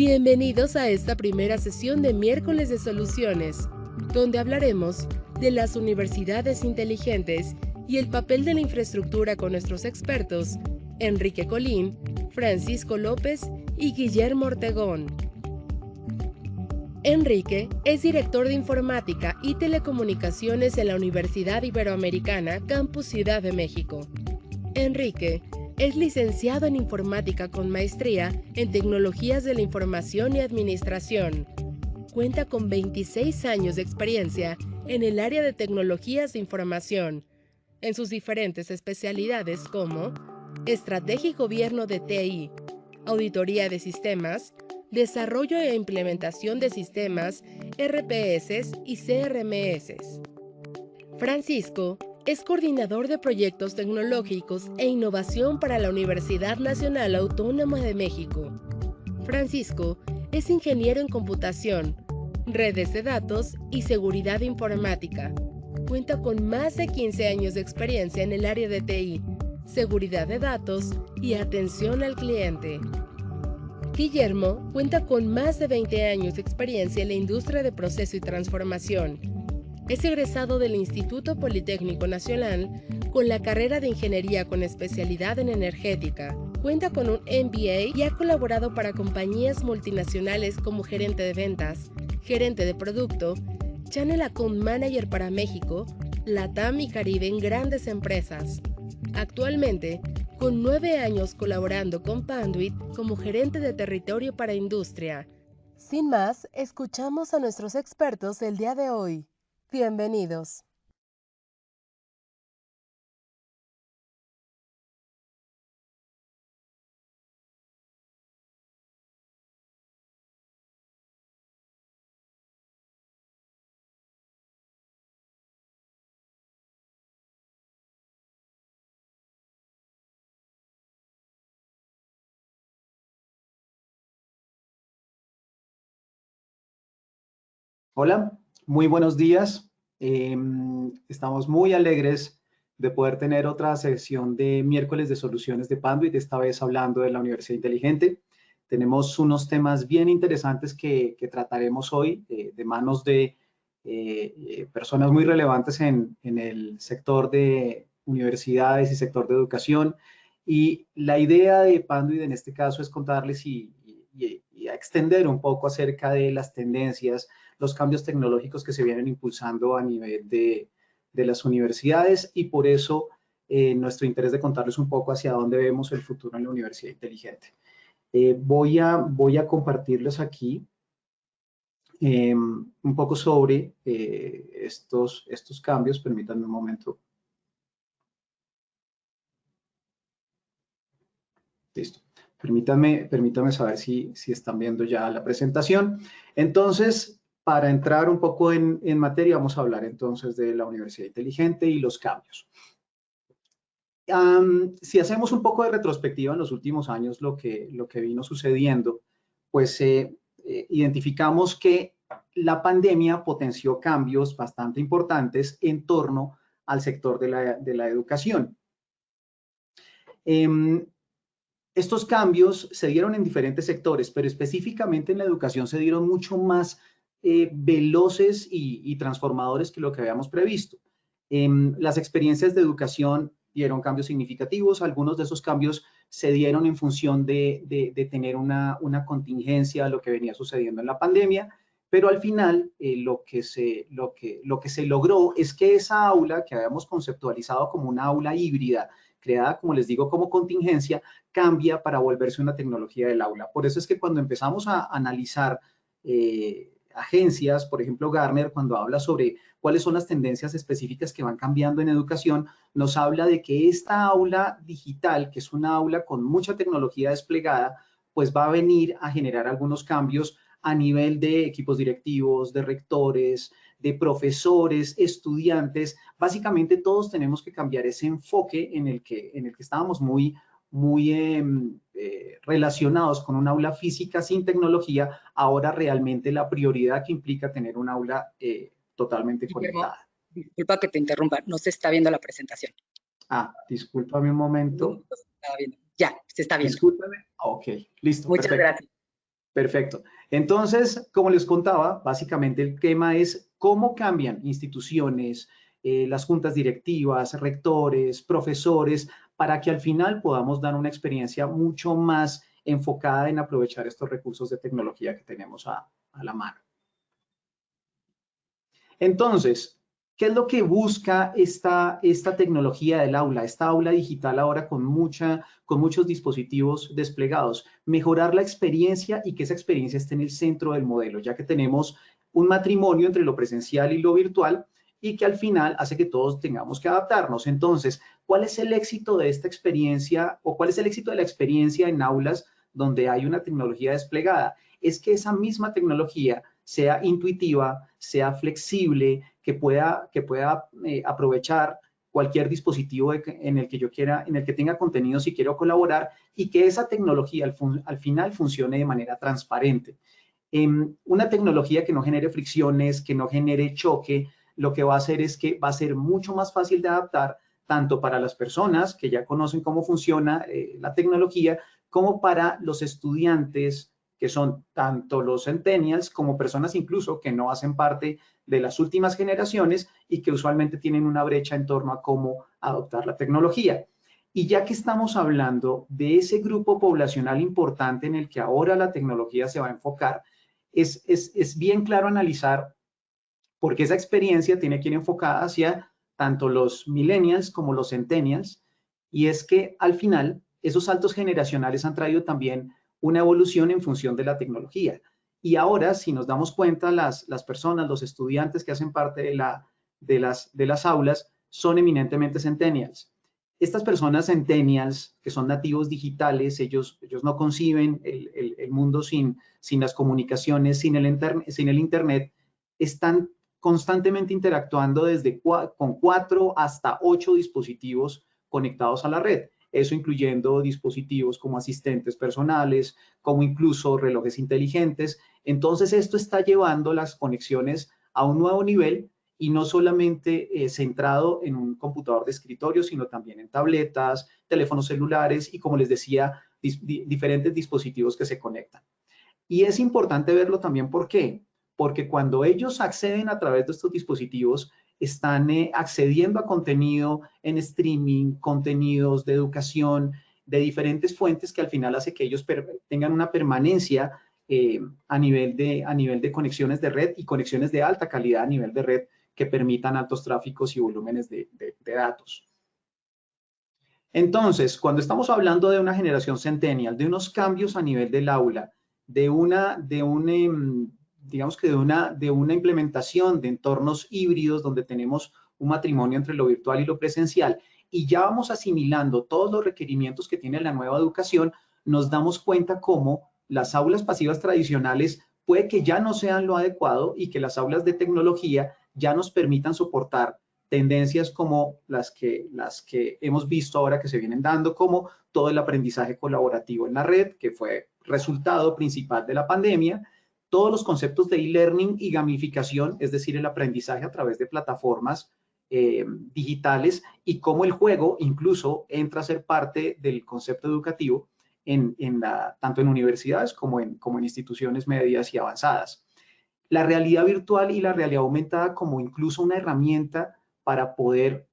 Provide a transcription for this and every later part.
Bienvenidos a esta primera sesión de Miércoles de Soluciones, donde hablaremos de las universidades inteligentes y el papel de la infraestructura con nuestros expertos, Enrique Colín, Francisco López y Guillermo Ortegón. Enrique es director de Informática y Telecomunicaciones en la Universidad Iberoamericana, Campus Ciudad de México. Enrique es licenciado en Informática con maestría en Tecnologías de la Información y Administración. Cuenta con 26 años de experiencia en el área de tecnologías de información, en sus diferentes especialidades como Estrategia y Gobierno de TI, Auditoría de Sistemas, Desarrollo e Implementación de Sistemas, RPS y CRMS. Francisco es coordinador de proyectos tecnológicos e innovación para la Universidad Nacional Autónoma de México. Francisco es ingeniero en computación, redes de datos y seguridad informática. Cuenta con más de 15 años de experiencia en el área de TI, seguridad de datos y atención al cliente. Guillermo cuenta con más de 20 años de experiencia en la industria de proceso y transformación. Es egresado del Instituto Politécnico Nacional con la carrera de Ingeniería con especialidad en energética. Cuenta con un MBA y ha colaborado para compañías multinacionales como gerente de ventas, gerente de producto, Channel Account Manager para México, LATAM y Caribe en grandes empresas. Actualmente, con 9 años colaborando con Panduit como gerente de territorio para industria. Sin más, escuchamos a nuestros expertos el día de hoy. Bienvenidos. Hola, muy buenos días. Estamos muy alegres de poder tener otra sesión de miércoles de soluciones de Panduit, esta vez hablando de la Universidad Inteligente. Tenemos unos temas bien interesantes que trataremos hoy de manos de personas muy relevantes en el sector de universidades y sector de educación. Y la idea de Panduit en este caso es contarles y extender un poco acerca de las tendencias, los cambios tecnológicos que se vienen impulsando a nivel de las universidades y por eso nuestro interés de contarles un poco hacia dónde vemos el futuro en la universidad inteligente. Voy a compartirles aquí un poco sobre estos cambios. Permítanme un momento. Listo. Permítanme saber si están viendo ya la presentación. Entonces, para entrar un poco en materia, vamos a hablar entonces de la Universidad Inteligente y los cambios. Si hacemos un poco de retrospectiva en los últimos años, lo que vino sucediendo, pues identificamos que la pandemia potenció cambios bastante importantes en torno al sector de la educación. Estos cambios se dieron en diferentes sectores, pero específicamente en la educación se dieron mucho más veloces y transformadores que lo que habíamos previsto. Las experiencias de educación dieron cambios significativos. Algunos de esos cambios se dieron en función de tener una contingencia a lo que venía sucediendo en la pandemia, pero al final lo que se logró es que esa aula que habíamos conceptualizado como una aula híbrida, creada, como les digo, como contingencia, cambia para volverse una tecnología del aula. Por eso es que cuando empezamos a analizar agencias, por ejemplo Gartner, cuando habla sobre cuáles son las tendencias específicas que van cambiando en educación, nos habla de que esta aula digital, que es una aula con mucha tecnología desplegada, pues va a venir a generar algunos cambios a nivel de equipos directivos, de rectores, de profesores, estudiantes. Básicamente todos tenemos que cambiar ese enfoque en el que estábamos muy relacionados con un aula física sin tecnología, ahora realmente la prioridad que implica tener un aula totalmente Guillermo, conectada. Disculpa que te interrumpa, no se está viendo la presentación. Discúlpame un momento. No se está viendo. Ya, se está viendo. Discúlpame. Ok, listo, Muchas perfecto. gracias. Perfecto. Entonces, como les contaba, básicamente el tema es cómo cambian instituciones, las juntas directivas, rectores, profesores, para que al final podamos dar una experiencia mucho más enfocada en aprovechar estos recursos de tecnología que tenemos a la mano. Entonces, ¿qué es lo que busca esta tecnología del aula, esta aula digital ahora con muchos dispositivos desplegados? Mejorar la experiencia y que esa experiencia esté en el centro del modelo, ya que tenemos un matrimonio entre lo presencial y lo virtual y que al final hace que todos tengamos que adaptarnos. Entonces, ¿cuál es el éxito de esta experiencia o cuál es el éxito de la experiencia en aulas donde hay una tecnología desplegada? Es que esa misma tecnología sea intuitiva, sea flexible, que pueda aprovechar cualquier dispositivo en el que yo quiera, en el que tenga contenido si quiero colaborar y que esa tecnología al final funcione de manera transparente. Una tecnología que no genere fricciones, que no genere choque, lo que va a hacer es que va a ser mucho más fácil de adaptar tanto para las personas que ya conocen cómo funciona la tecnología, como para los estudiantes que son tanto los centennials como personas incluso que no hacen parte de las últimas generaciones y que usualmente tienen una brecha en torno a cómo adoptar la tecnología. Y ya que estamos hablando de ese grupo poblacional importante en el que ahora la tecnología se va a enfocar, es bien claro analizar por qué esa experiencia tiene que ir enfocada hacia tanto los millennials como los centennials, y es que al final esos saltos generacionales han traído también una evolución en función de la tecnología. Y ahora, si nos damos cuenta, las personas, los estudiantes que hacen parte de las aulas son eminentemente centennials. Estas personas centennials, que son nativos digitales, ellos no conciben el mundo sin las comunicaciones, sin el internet, están constantemente interactuando con 4 hasta 8 dispositivos conectados a la red. Eso incluyendo dispositivos como asistentes personales, como incluso relojes inteligentes. Entonces, esto está llevando las conexiones a un nuevo nivel y no solamente centrado en un computador de escritorio, sino también en tabletas, teléfonos celulares y, como les decía, diferentes dispositivos que se conectan. Y es importante verlo también, ¿por qué? Porque cuando ellos acceden a través de estos dispositivos, están accediendo a contenido en streaming, contenidos de educación, de diferentes fuentes que al final hace que ellos tengan una permanencia a nivel de conexiones de red y conexiones de alta calidad a nivel de red que permitan altos tráficos y volúmenes de datos. Entonces, cuando estamos hablando de una generación centennial, de unos cambios a nivel del aula, de una implementación de entornos híbridos donde tenemos un matrimonio entre lo virtual y lo presencial, y ya vamos asimilando todos los requerimientos que tiene la nueva educación, nos damos cuenta cómo las aulas pasivas tradicionales puede que ya no sean lo adecuado y que las aulas de tecnología ya nos permitan soportar tendencias como las que hemos visto ahora que se vienen dando, como todo el aprendizaje colaborativo en la red, que fue resultado principal de la pandemia, todos los conceptos de e-learning y gamificación, es decir, el aprendizaje a través de plataformas digitales, y cómo el juego incluso entra a ser parte del concepto educativo tanto en universidades como en disciplinas y avanzadas. La realidad virtual y la realidad aumentada como incluso una herramienta para poder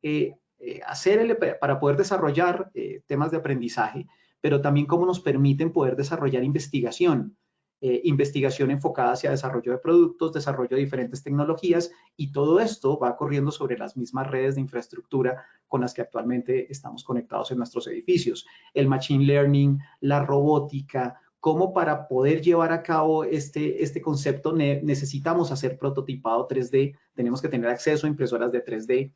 para poder desarrollar temas de aprendizaje, pero también cómo nos permiten poder desarrollar investigación enfocada hacia desarrollo de productos, desarrollo de diferentes tecnologías, y todo esto va corriendo sobre las mismas redes de infraestructura con las que actualmente estamos conectados en nuestros edificios. El machine learning, la robótica, cómo para poder llevar a cabo este concepto necesitamos hacer prototipado 3D, tenemos que tener acceso a impresoras de 3D.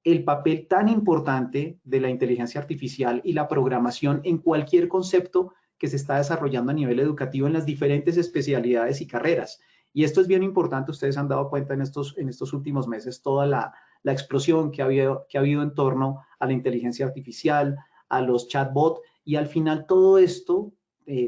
El papel tan importante de la inteligencia artificial y la programación en cualquier concepto que se está desarrollando a nivel educativo en las diferentes especialidades y carreras. Y esto es bien importante, ustedes han dado cuenta en estos últimos meses toda la explosión que ha habido en torno a la inteligencia artificial, a los chatbots, y al final todo esto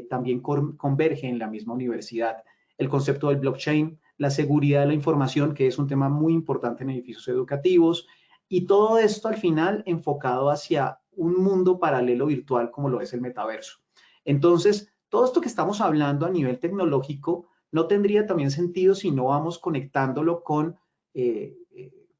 también converge en la misma universidad. El concepto del blockchain, la seguridad de la información, que es un tema muy importante en edificios educativos, y todo esto al final enfocado hacia un mundo paralelo virtual como lo es el metaverso. Entonces, Todo esto que estamos hablando a nivel tecnológico no tendría también sentido si no vamos conectándolo con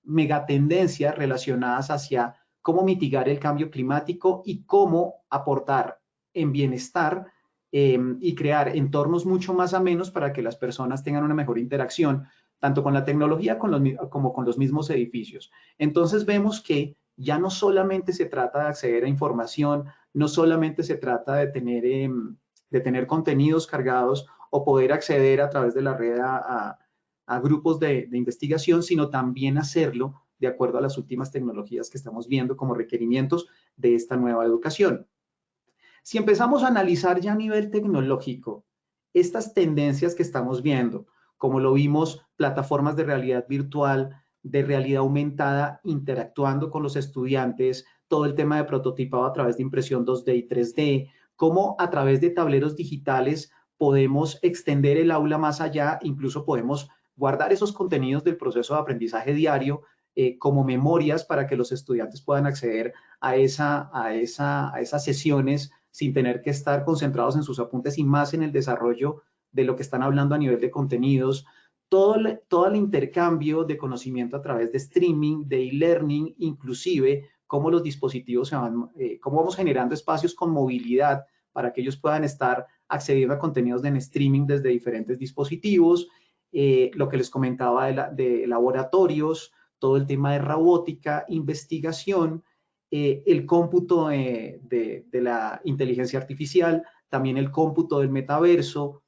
megatendencias relacionadas hacia cómo mitigar el cambio climático y cómo aportar en bienestar y crear entornos mucho más amenos para que las personas tengan una mejor interacción, tanto con la tecnología como con los mismos edificios. Entonces vemos que ya no solamente se trata de acceder a información, no solamente se trata de tener contenidos cargados o poder acceder a través de la red a grupos de investigación, sino también hacerlo de acuerdo a las últimas tecnologías que estamos viendo como requerimientos de esta nueva educación. Si empezamos a analizar ya a nivel tecnológico estas tendencias que estamos viendo, como lo vimos, plataformas de realidad virtual, de realidad aumentada, interactuando con los estudiantes, todo el tema de prototipado a través de impresión 2D y 3D, cómo a través de tableros digitales podemos extender el aula más allá, incluso podemos guardar esos contenidos del proceso de aprendizaje diario como memorias para que los estudiantes puedan acceder a esas sesiones sin tener que estar concentrados en sus apuntes y más en el desarrollo de lo que están hablando a nivel de contenidos. Todo el intercambio de conocimiento a través de streaming, de e-learning, inclusive cómo los dispositivos cómo vamos generando espacios con movilidad para que ellos puedan estar accediendo a contenidos en streaming desde diferentes dispositivos, lo que les comentaba de laboratorios, todo el tema de robótica, investigación, el cómputo de la inteligencia artificial, también el cómputo del metaverso,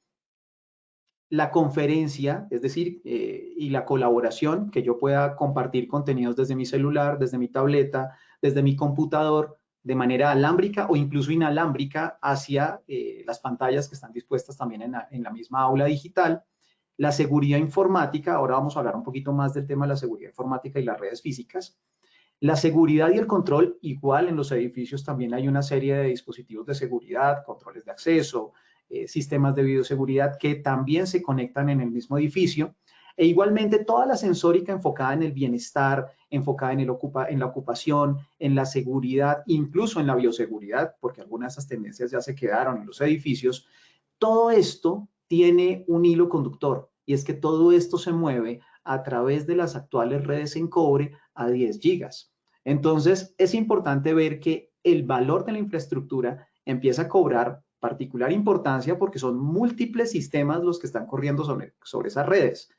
la conferencia, es decir, y la colaboración, que yo pueda compartir contenidos desde mi celular, desde mi tableta, desde mi computador, de manera alámbrica o incluso inalámbrica hacia las pantallas que están dispuestas también en la misma aula digital. La seguridad informática, ahora vamos a hablar un poquito más del tema de la seguridad informática y las redes físicas. La seguridad y el control, igual en los edificios también hay una serie de dispositivos de seguridad, controles de acceso, sistemas de bioseguridad que también se conectan en el mismo edificio. E igualmente toda la sensórica enfocada en el bienestar, enfocada en la ocupación, en la seguridad, incluso en la bioseguridad, porque algunas de esas tendencias ya se quedaron en los edificios. Todo esto tiene un hilo conductor y es que todo esto se mueve a través de las actuales redes en cobre a 10 gigas. Entonces, es importante ver que el valor de la infraestructura empieza a cobrar particular importancia porque son múltiples sistemas los que están corriendo sobre esas redes.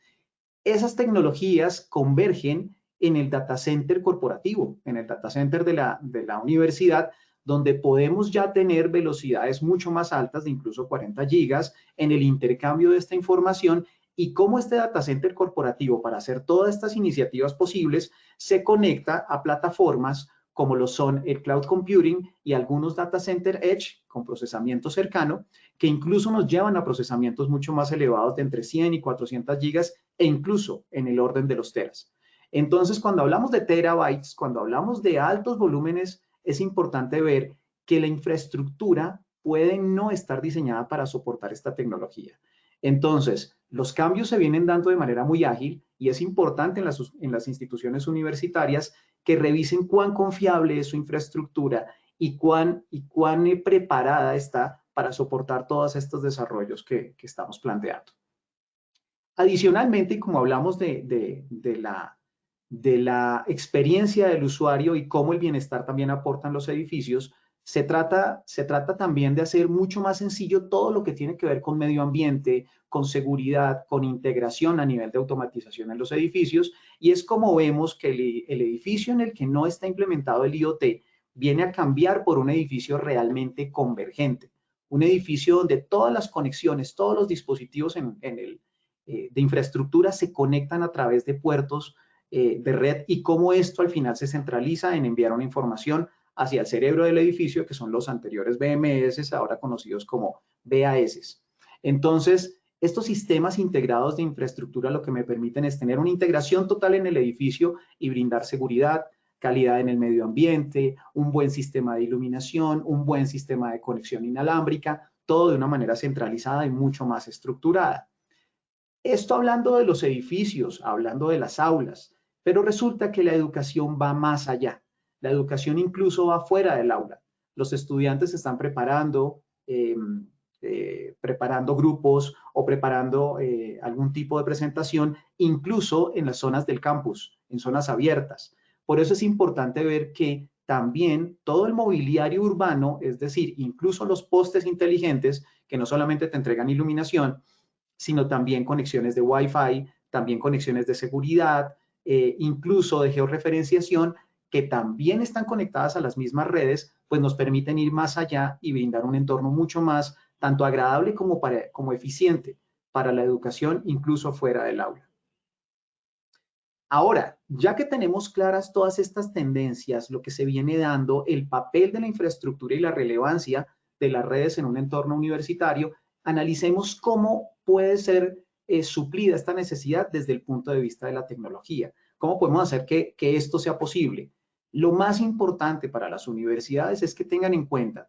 Esas tecnologías convergen en el data center corporativo, en el data center de la universidad, donde podemos ya tener velocidades mucho más altas de incluso 40 gigas en el intercambio de esta información y cómo este data center corporativo, para hacer todas estas iniciativas posibles, se conecta a plataformas como lo son el cloud computing y algunos data center edge con procesamiento cercano, que incluso nos llevan a procesamientos mucho más elevados de entre 100 y 400 gigas e incluso en el orden de los teras. Entonces, cuando hablamos de terabytes, cuando hablamos de altos volúmenes, es importante ver que la infraestructura puede no estar diseñada para soportar esta tecnología. Entonces, los cambios se vienen dando de manera muy ágil y es importante en las instituciones universitarias que revisen cuán confiable es su infraestructura y cuán preparada está para soportar todos estos desarrollos que estamos planteando. Adicionalmente, y como hablamos de la experiencia del usuario y cómo el bienestar también aportan los edificios, se trata también de hacer mucho más sencillo todo lo que tiene que ver con medio ambiente, con seguridad, con integración a nivel de automatización en los edificios, y es como vemos que el edificio en el que no está implementado el IoT viene a cambiar por un edificio realmente convergente, un edificio donde todas las conexiones, todos los dispositivos de infraestructura se conectan a través de puertos de red y cómo esto al final se centraliza en enviar una información hacia el cerebro del edificio, que son los anteriores BMS, ahora conocidos como BAS. Entonces, estos sistemas integrados de infraestructura lo que me permiten es tener una integración total en el edificio y brindar seguridad, calidad en el medio ambiente, un buen sistema de iluminación, un buen sistema de conexión inalámbrica, todo de una manera centralizada y mucho más estructurada. Esto hablando de los edificios, hablando de las aulas, pero resulta que la educación va más allá. La educación incluso va fuera del aula. Los estudiantes se están preparando preparando grupos o preparando algún tipo de presentación, incluso en las zonas del campus, en zonas abiertas. Por eso es importante ver que también todo el mobiliario urbano, es decir, incluso los postes inteligentes, que no solamente te entregan iluminación, sino también conexiones de Wi-Fi, también conexiones de seguridad, incluso de georreferenciación, que también están conectadas a las mismas redes, pues nos permiten ir más allá y brindar un entorno mucho más tanto agradable como eficiente para la educación, incluso fuera del aula. Ahora, ya que tenemos claras todas estas tendencias, lo que se viene dando, el papel de la infraestructura y la relevancia de las redes en un entorno universitario, analicemos cómo puede ser suplida esta necesidad desde el punto de vista de la tecnología. ¿Cómo podemos hacer que esto sea posible? Lo más importante para las universidades es que tengan en cuenta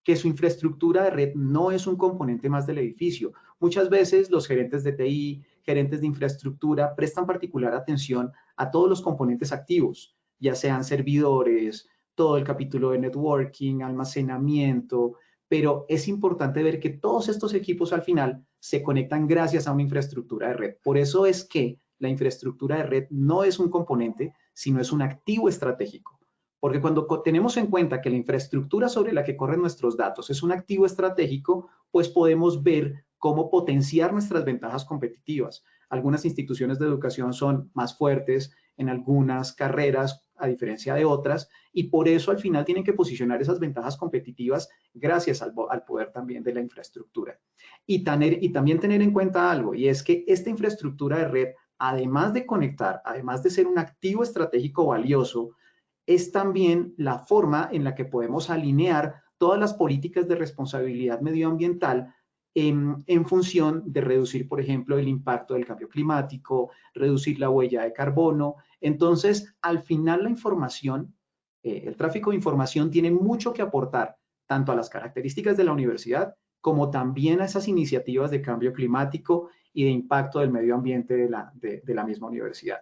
que su infraestructura de red no es un componente más del edificio. Muchas veces los gerentes de TI, gerentes de infraestructura, prestan particular atención a todos los componentes activos, ya sean servidores, todo el capítulo de networking, almacenamiento, pero es importante ver que todos estos equipos al final se conectan gracias a una infraestructura de red. Por eso es que la infraestructura de red no es un componente, sino es un activo estratégico. Porque cuando tenemos en cuenta que la infraestructura sobre la que corren nuestros datos es un activo estratégico, pues podemos ver cómo potenciar nuestras ventajas competitivas. Algunas instituciones de educación son más fuertes en algunas carreras a diferencia de otras, y por eso al final tienen que posicionar esas ventajas competitivas gracias al poder también de la infraestructura. Y también tener en cuenta algo, y es que esta infraestructura de red, además de conectar, además de ser un activo estratégico valioso, es también la forma en la que podemos alinear todas las políticas de responsabilidad medioambiental en función de reducir, por ejemplo, el impacto del cambio climático, reducir la huella de carbono. Entonces, al final la información, el tráfico de información tiene mucho que aportar, tanto a las características de la universidad, como también a esas iniciativas de cambio climático y de impacto del medio ambiente de la misma universidad.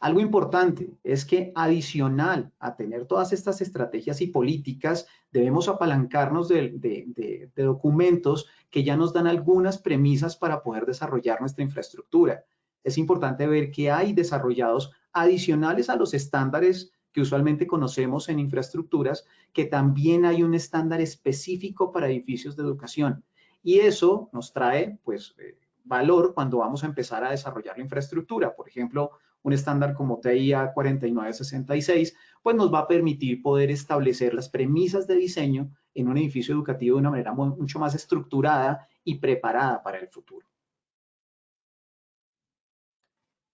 Algo importante es que adicional a tener todas estas estrategias y políticas, debemos apalancarnos de documentos que ya nos dan algunas premisas para poder desarrollar nuestra infraestructura. Es importante ver que hay desarrollados adicionales a los estándares que usualmente conocemos en infraestructuras, que también hay un estándar específico para edificios de educación. Y eso nos trae, pues, valor cuando vamos a empezar a desarrollar la infraestructura. Por ejemplo, un estándar como TIA 4966, pues nos va a permitir poder establecer las premisas de diseño en un edificio educativo de una manera mucho más estructurada y preparada para el futuro.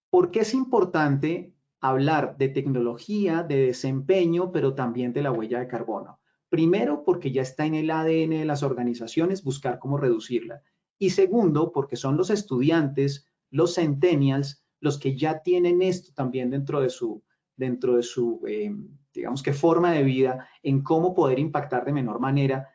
¿Por qué es importante hablar de tecnología, de desempeño, pero también de la huella de carbono? Primero, porque ya está en el ADN de las organizaciones buscar cómo reducirla. Y segundo, porque son los estudiantes, los centennials, los que ya tienen esto también dentro de su digamos que forma de vida, en cómo poder impactar de menor manera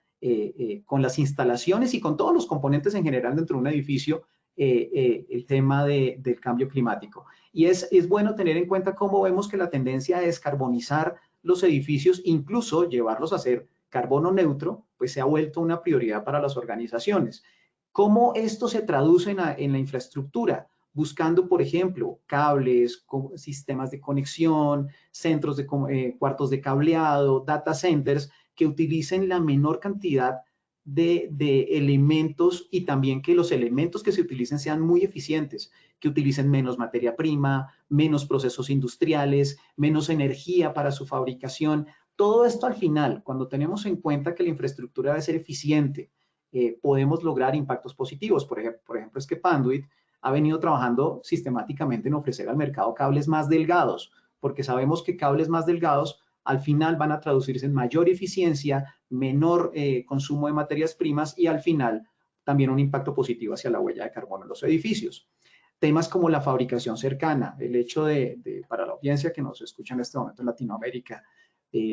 con las instalaciones y con todos los componentes en general dentro de un edificio, el tema del cambio climático. Y es bueno tener en cuenta cómo vemos que la tendencia a descarbonizar los edificios, incluso llevarlos a ser carbono neutro, pues se ha vuelto una prioridad para las organizaciones. ¿Cómo esto se traduce en la infraestructura? Buscando, por ejemplo, cables, sistemas de conexión, centros de cuartos de cableado, data centers, que utilicen la menor cantidad de elementos y también que los elementos que se utilicen sean muy eficientes, que utilicen menos materia prima, menos procesos industriales, menos energía para su fabricación. Todo esto al final, cuando tenemos en cuenta que la infraestructura debe ser eficiente, podemos lograr impactos positivos. Por ejemplo, es que Panduit ha venido trabajando sistemáticamente en ofrecer al mercado cables más delgados, porque sabemos que cables más delgados al final van a traducirse en mayor eficiencia, menor consumo de materias primas y al final también un impacto positivo hacia la huella de carbono en los edificios. Temas como la fabricación cercana, el hecho para la audiencia que nos escucha en este momento en Latinoamérica,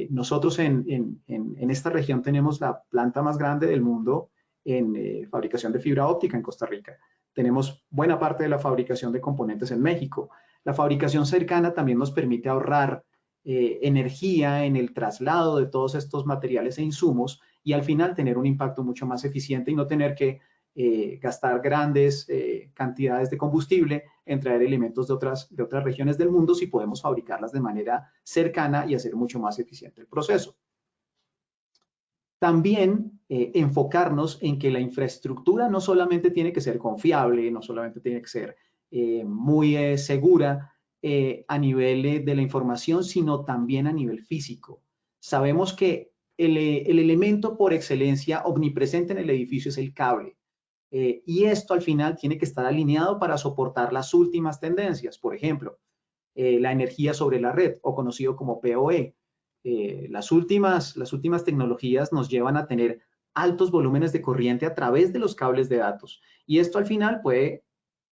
nosotros en esta región tenemos la planta más grande del mundo en fabricación de fibra óptica en Costa Rica. Tenemos buena parte de la fabricación de componentes en México. La fabricación cercana también nos permite ahorrar energía en el traslado de todos estos materiales e insumos y al final tener un impacto mucho más eficiente y no tener que gastar grandes cantidades de combustible en traer elementos de otras regiones del mundo si podemos fabricarlas de manera cercana y hacer mucho más eficiente el proceso. También enfocarnos en que la infraestructura no solamente tiene que ser confiable, no solamente tiene que ser muy segura a nivel de la información, sino también a nivel físico. Sabemos que el elemento por excelencia omnipresente en el edificio es el cable. Y esto al final tiene que estar alineado para soportar las últimas tendencias. Por ejemplo, la energía sobre la red, o conocido como PoE. Las últimas tecnologías nos llevan a tener altos volúmenes de corriente a través de los cables de datos. Y esto al final puede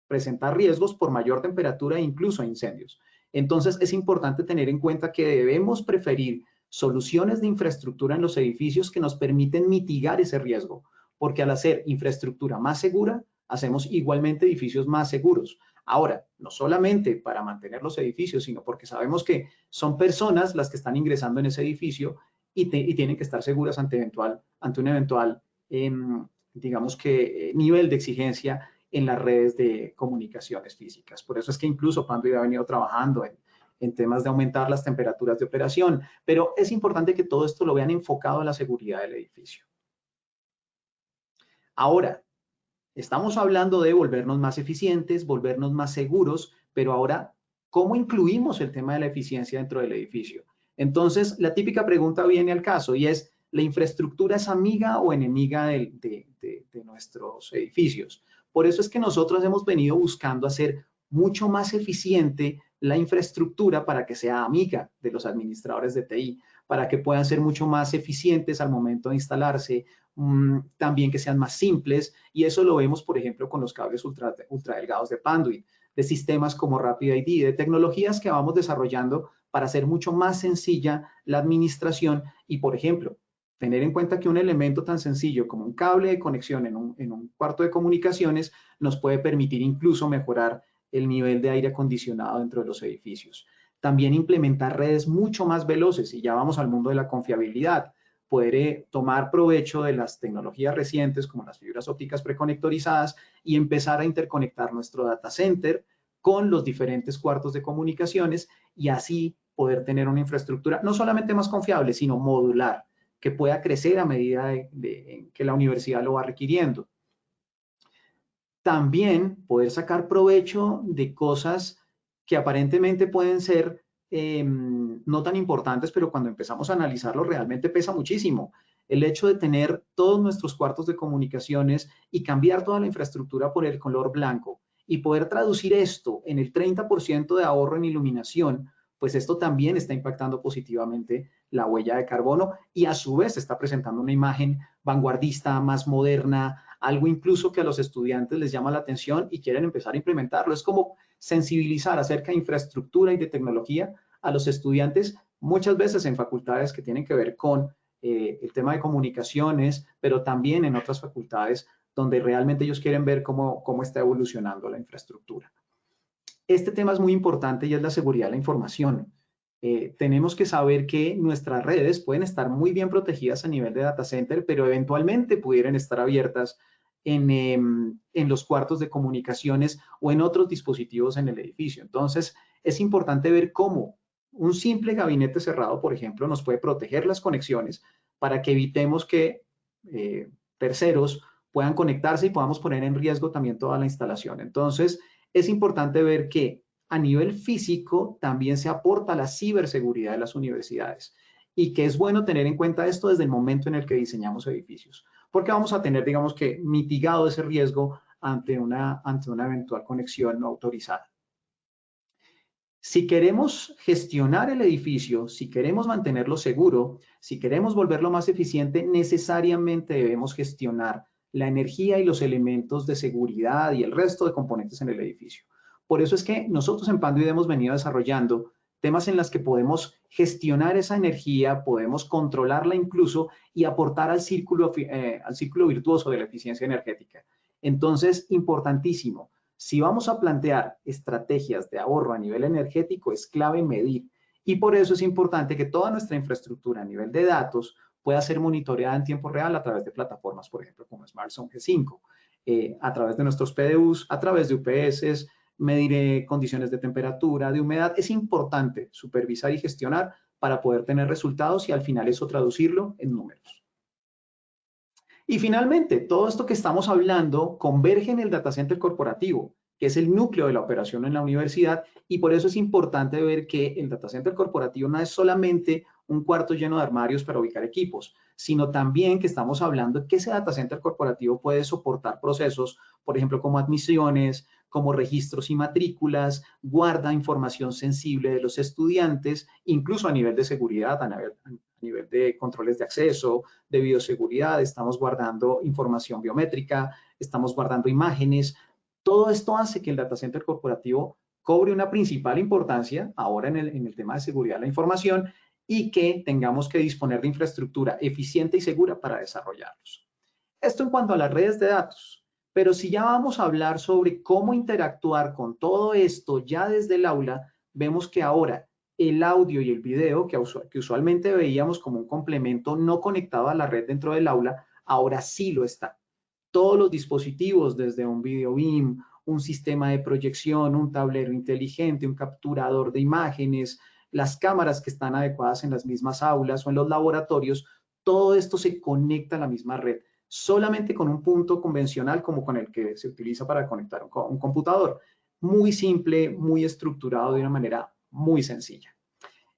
presentar riesgos por mayor temperatura e incluso incendios. Entonces es importante tener en cuenta que debemos preferir soluciones de infraestructura en los edificios que nos permiten mitigar ese riesgo, porque al hacer infraestructura más segura, hacemos igualmente edificios más seguros. Ahora, no solamente para mantener los edificios, sino porque sabemos que son personas las que están ingresando en ese edificio y tienen que estar seguras ante un eventual, digamos que, nivel de exigencia en las redes de comunicaciones físicas. Por eso es que incluso Panduit ha venido trabajando en temas de aumentar las temperaturas de operación, pero es importante que todo esto lo vean enfocado a la seguridad del edificio. Ahora, estamos hablando de volvernos más eficientes, volvernos más seguros, pero ahora, ¿cómo incluimos el tema de la eficiencia dentro del edificio? Entonces, la típica pregunta viene al caso y es, ¿la infraestructura es amiga o enemiga de nuestros edificios? Por eso es que nosotros hemos venido buscando hacer mucho más eficiente la infraestructura para que sea amiga de los administradores de TI, para que puedan ser mucho más eficientes al momento de instalarse, también que sean más simples, y eso lo vemos, por ejemplo, con los cables ultra delgados de Panduit, de sistemas como RapidID, de tecnologías que vamos desarrollando para hacer mucho más sencilla la administración y, por ejemplo, tener en cuenta que un elemento tan sencillo como un cable de conexión en un cuarto de comunicaciones nos puede permitir incluso mejorar el nivel de aire acondicionado dentro de los edificios. También implementar redes mucho más veloces, y ya vamos al mundo de la confiabilidad. Poder tomar provecho de las tecnologías recientes como las fibras ópticas preconectorizadas y empezar a interconectar nuestro data center con los diferentes cuartos de comunicaciones y así poder tener una infraestructura no solamente más confiable, sino modular, que pueda crecer a medida de que la universidad lo va requiriendo. También poder sacar provecho de cosas que aparentemente pueden ser no tan importantes, pero cuando empezamos a analizarlo realmente pesa muchísimo. El hecho de tener todos nuestros cuartos de comunicaciones y cambiar toda la infraestructura por el color blanco y poder traducir esto en el 30% de ahorro en iluminación, pues esto también está impactando positivamente la huella de carbono y a su vez está presentando una imagen vanguardista, más moderna, algo incluso que a los estudiantes les llama la atención y quieren empezar a implementarlo. Es como sensibilizar acerca de infraestructura y de tecnología a los estudiantes, muchas veces en facultades que tienen que ver con el tema de comunicaciones, pero también en otras facultades donde realmente ellos quieren ver cómo está evolucionando la infraestructura. Este tema es muy importante y es la seguridad de la información. Tenemos que saber que nuestras redes pueden estar muy bien protegidas a nivel de data center, pero eventualmente pudieran estar abiertas en los cuartos de comunicaciones o en otros dispositivos en el edificio. Entonces, es importante ver cómo un simple gabinete cerrado, por ejemplo, nos puede proteger las conexiones para que evitemos que terceros puedan conectarse y podamos poner en riesgo también toda la instalación. Entonces, es importante ver que a nivel físico también se aporta la ciberseguridad de las universidades y que es bueno tener en cuenta esto desde el momento en el que diseñamos edificios, porque vamos a tener, digamos que, mitigado ese riesgo ante una eventual conexión no autorizada. Si queremos gestionar el edificio, si queremos mantenerlo seguro, si queremos volverlo más eficiente, necesariamente debemos gestionar la energía y los elementos de seguridad y el resto de componentes en el edificio. Por eso es que nosotros en Panduit hemos venido desarrollando temas en los que podemos gestionar esa energía, podemos controlarla incluso y aportar al círculo virtuoso de la eficiencia energética. Entonces, importantísimo. Si vamos a plantear estrategias de ahorro a nivel energético, es clave medir Y por eso es importante que toda nuestra infraestructura a nivel de datos pueda ser monitoreada en tiempo real a través de plataformas, por ejemplo, como SmartZone G5, a través de nuestros PDUs, a través de UPS, medir condiciones de temperatura, de humedad. Es importante supervisar y gestionar para poder tener resultados y al final eso traducirlo en números. Y finalmente, todo esto que estamos hablando converge en el data center corporativo, que es el núcleo de la operación en la universidad, y por eso es importante ver que el data center corporativo no es solamente un cuarto lleno de armarios para ubicar equipos, sino también que estamos hablando de que ese data center corporativo puede soportar procesos, por ejemplo, como admisiones, como registros y matrículas, guarda información sensible de los estudiantes, incluso a nivel de seguridad, a nivel de controles de acceso, de bioseguridad, estamos guardando información biométrica, estamos guardando imágenes. Todo esto hace que el data center corporativo cobre una principal importancia ahora en el tema de seguridad de la información y que tengamos que disponer de infraestructura eficiente y segura para desarrollarlos. Esto en cuanto a las redes de datos. Pero si ya vamos a hablar sobre cómo interactuar con todo esto ya desde el aula, vemos que ahora el audio y el video, que usualmente veíamos como un complemento no conectado a la red dentro del aula, ahora sí lo está. Todos los dispositivos, desde un video BIM, un sistema de proyección, un tablero inteligente, un capturador de imágenes, las cámaras que están adecuadas en las mismas aulas o en los laboratorios, todo esto se conecta a la misma red, solamente con un punto convencional como con el que se utiliza para conectar un computador. Muy simple, muy estructurado de una manera muy sencilla.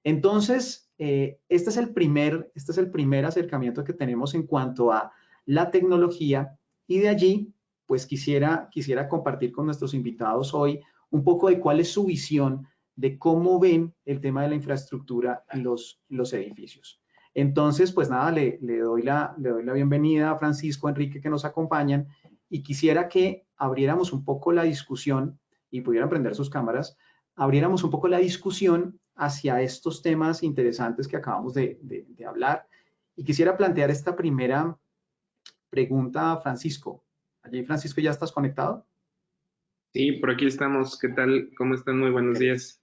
Entonces, este es el primer acercamiento que tenemos en cuanto a la tecnología y de allí, pues quisiera compartir con nuestros invitados hoy un poco de cuál es su visión de cómo ven el tema de la infraestructura en los edificios. Entonces, pues nada, le doy la bienvenida a Francisco, Enrique, que nos acompañan y quisiera que abriéramos un poco la discusión y pudieran prender sus cámaras, abriéramos un poco la discusión hacia estos temas interesantes que acabamos de hablar. Y quisiera plantear esta primera pregunta a Francisco. Allí, Francisco, ¿ya estás conectado? Sí, por aquí estamos. ¿Qué tal? ¿Cómo están? Muy buenos días.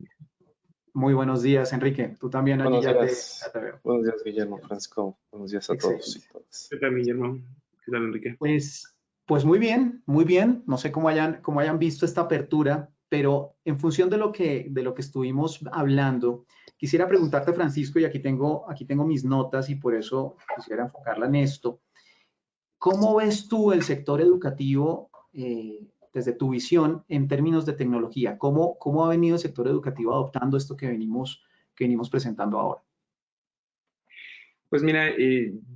Muy buenos días, Enrique. Tú también allí ya te veo. Buenos días, Guillermo, Francisco. Buenos días a todos y todas. ¿Qué tal, Guillermo? ¿Qué tal, Enrique? Pues muy bien, muy bien. No sé cómo hayan visto esta apertura, pero en función de lo que estuvimos hablando, quisiera preguntarte, Francisco, y aquí tengo mis notas y por eso quisiera enfocarla en esto. ¿Cómo ves tú el sector educativo desde tu visión en términos de tecnología? ¿Cómo ha venido el sector educativo adoptando esto que venimos presentando ahora? Pues mira,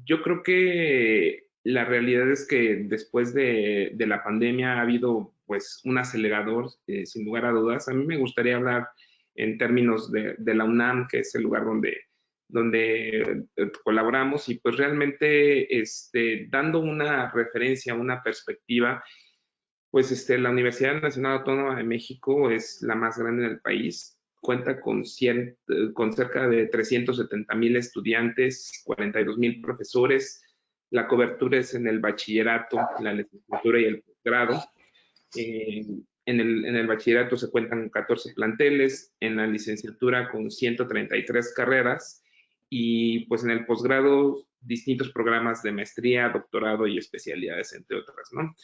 yo creo que la realidad es que después de la pandemia ha habido pues un acelerador, sin lugar a dudas. A mí me gustaría hablar en términos de la UNAM, que es el lugar donde colaboramos y pues realmente dando una referencia, una perspectiva, pues la Universidad Nacional Autónoma de México es la más grande del país, cuenta con cerca de 370,000 estudiantes, 42,000 profesores, la cobertura es en el bachillerato, la licenciatura y el posgrado. En el bachillerato se cuentan con 14 planteles, en la licenciatura con 133 carreras y pues en el posgrado distintos programas de maestría, doctorado y especialidades, entre otras, ¿no?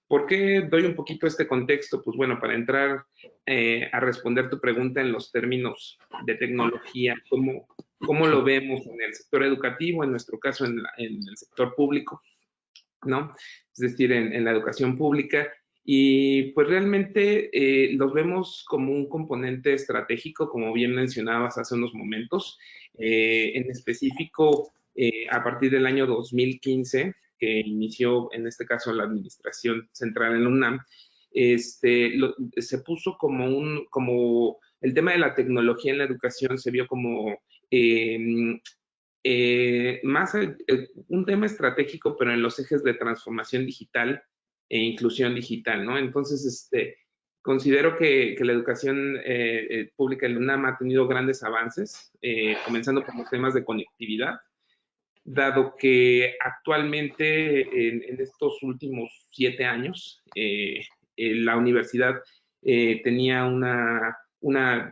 ¿Por qué doy un poquito este contexto? Pues bueno, para entrar a responder tu pregunta en los términos de tecnología, ¿cómo lo vemos en el sector educativo, en nuestro caso en el sector público, ¿no? Es decir, en la educación pública. Y pues realmente los vemos como un componente estratégico, como bien mencionabas hace unos momentos. En específico, a partir del año 2015, que inició en este caso la administración central en la UNAM, se puso como el tema de la tecnología en la educación se vio como más un tema estratégico, pero en los ejes de transformación digital e inclusión digital, ¿no? Entonces, considero que la educación pública en la UNAM ha tenido grandes avances, comenzando por los temas de conectividad, dado que actualmente en estos últimos 7 años la universidad tenía una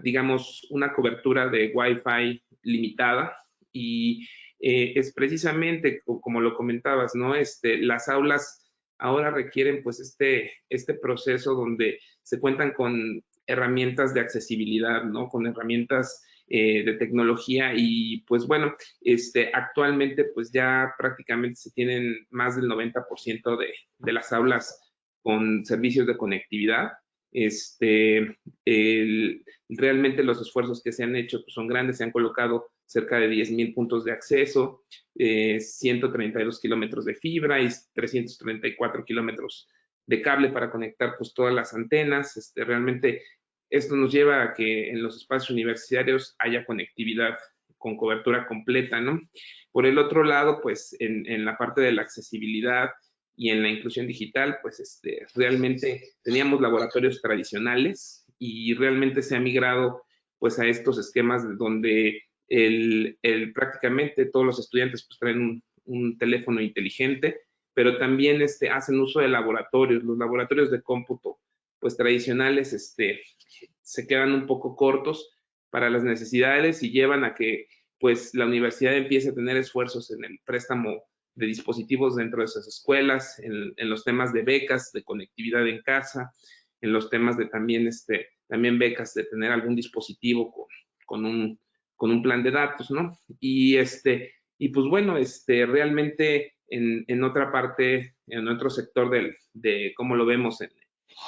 digamos, una cobertura de Wi-Fi limitada y es precisamente, como lo comentabas, ¿no? Las aulas ahora requieren pues este proceso donde se cuentan con herramientas de accesibilidad, ¿no? Con herramientas de tecnología y pues bueno, actualmente pues ya prácticamente se tienen más del 90% de las aulas con servicios de conectividad. Realmente los esfuerzos que se han hecho pues, son grandes, se han colocado cerca de 10,000 puntos de acceso, 132 kilómetros de fibra y 334 kilómetros de cable para conectar pues todas las antenas. Realmente esto nos lleva a que en los espacios universitarios haya conectividad con cobertura completa, ¿no? Por el otro lado, pues en la parte de la accesibilidad y en la inclusión digital, pues realmente teníamos laboratorios tradicionales y realmente se ha migrado pues a estos esquemas donde prácticamente todos los estudiantes pues traen un teléfono inteligente, pero también hacen uso de laboratorios. Los laboratorios de cómputo pues tradicionales se quedan un poco cortos para las necesidades y llevan a que pues la universidad empiece a tener esfuerzos en el préstamo de dispositivos dentro de esas escuelas, en los temas de becas, de conectividad en casa, en los temas de también becas de tener algún dispositivo con un plan de datos, ¿no? Y pues bueno, realmente en otra parte, en otro sector de cómo lo vemos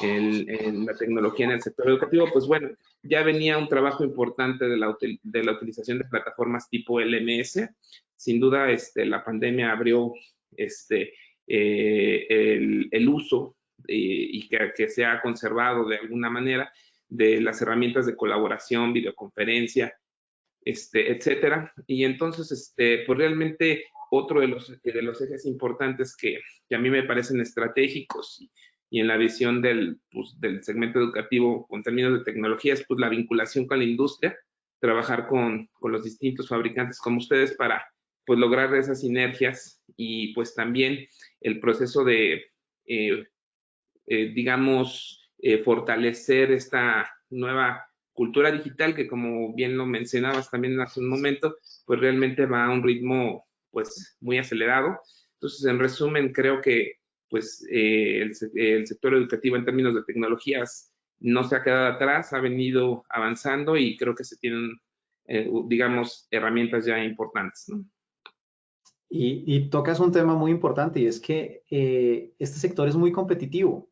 en la tecnología en el sector educativo, pues bueno, ya venía un trabajo importante de la utilización de plataformas tipo LMS. Sin duda, la pandemia abrió el uso y que se ha conservado de alguna manera de las herramientas de colaboración, videoconferencia, etcétera. Y entonces, pues realmente otro de los ejes importantes que a mí me parecen estratégicos y en la visión del segmento educativo con términos de tecnologías, pues la vinculación con la industria, trabajar con los distintos fabricantes como ustedes para pues lograr esas sinergias y pues también el proceso de, digamos, fortalecer esta nueva cultura digital que como bien lo mencionabas también hace un momento, pues realmente va a un ritmo pues muy acelerado. Entonces, en resumen, creo que pues el sector educativo en términos de tecnologías no se ha quedado atrás, ha venido avanzando y creo que se tienen, digamos, herramientas ya importantes, ¿no? Y tocas un tema muy importante y es que este sector es muy competitivo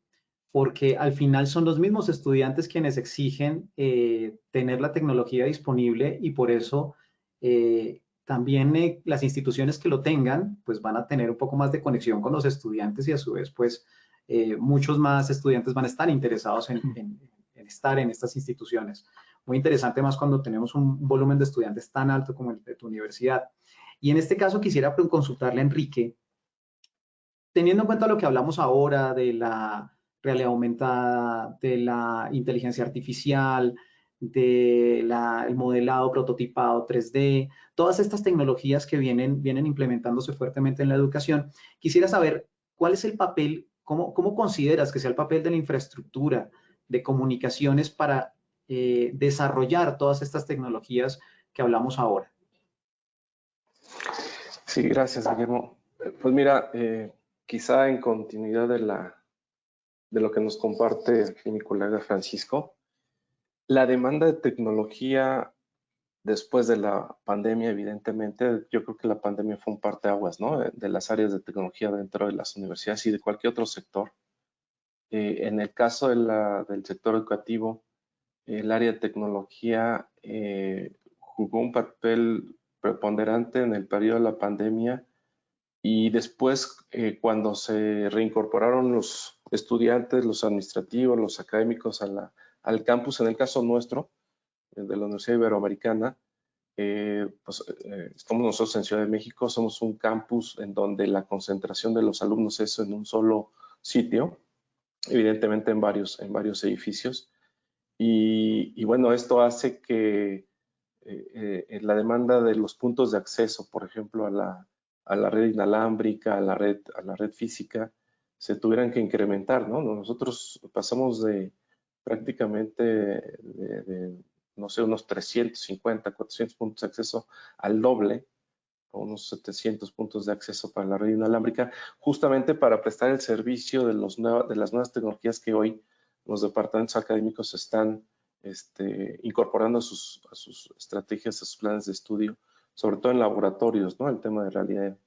porque al final son los mismos estudiantes quienes exigen tener la tecnología disponible y por eso también las instituciones que lo tengan pues van a tener un poco más de conexión con los estudiantes y a su vez pues muchos más estudiantes van a estar interesados en estar en estas instituciones. Muy interesante más cuando tenemos un volumen de estudiantes tan alto como el de tu universidad. Y en este caso quisiera consultarle a Enrique, teniendo en cuenta lo que hablamos ahora de la realidad aumentada, de la inteligencia artificial, del modelado prototipado 3D, todas estas tecnologías que vienen implementándose fuertemente en la educación, quisiera saber cuál es el papel, cómo consideras que sea el papel de la infraestructura de comunicaciones para desarrollar todas estas tecnologías que hablamos ahora. Sí, gracias, Guillermo. Pues mira, quizá en continuidad de lo que nos comparte mi colega Francisco, la demanda de tecnología después de la pandemia, evidentemente, yo creo que la pandemia fue un parteaguas, ¿no? De las áreas de tecnología dentro de las universidades y de cualquier otro sector. En el caso del sector educativo, el área de tecnología jugó un papel preponderante en el periodo de la pandemia y después cuando se reincorporaron los estudiantes, los administrativos, los académicos al campus, en el caso nuestro, de la Universidad Iberoamericana, estamos nosotros en Ciudad de México, somos un campus en donde la concentración de los alumnos es en un solo sitio, evidentemente en varios edificios. Y bueno, esto hace que la demanda de los puntos de acceso, por ejemplo, a la red inalámbrica, a la red física, se tuvieran que incrementar, ¿no? Nosotros pasamos de prácticamente no sé, unos 350, 400 puntos de acceso al doble, o unos 700 puntos de acceso para la red inalámbrica, justamente para prestar el servicio de las nuevas tecnologías que hoy los departamentos académicos están incorporando a sus estrategias, a sus planes de estudio, sobre todo en laboratorios, ¿no? El tema de realidad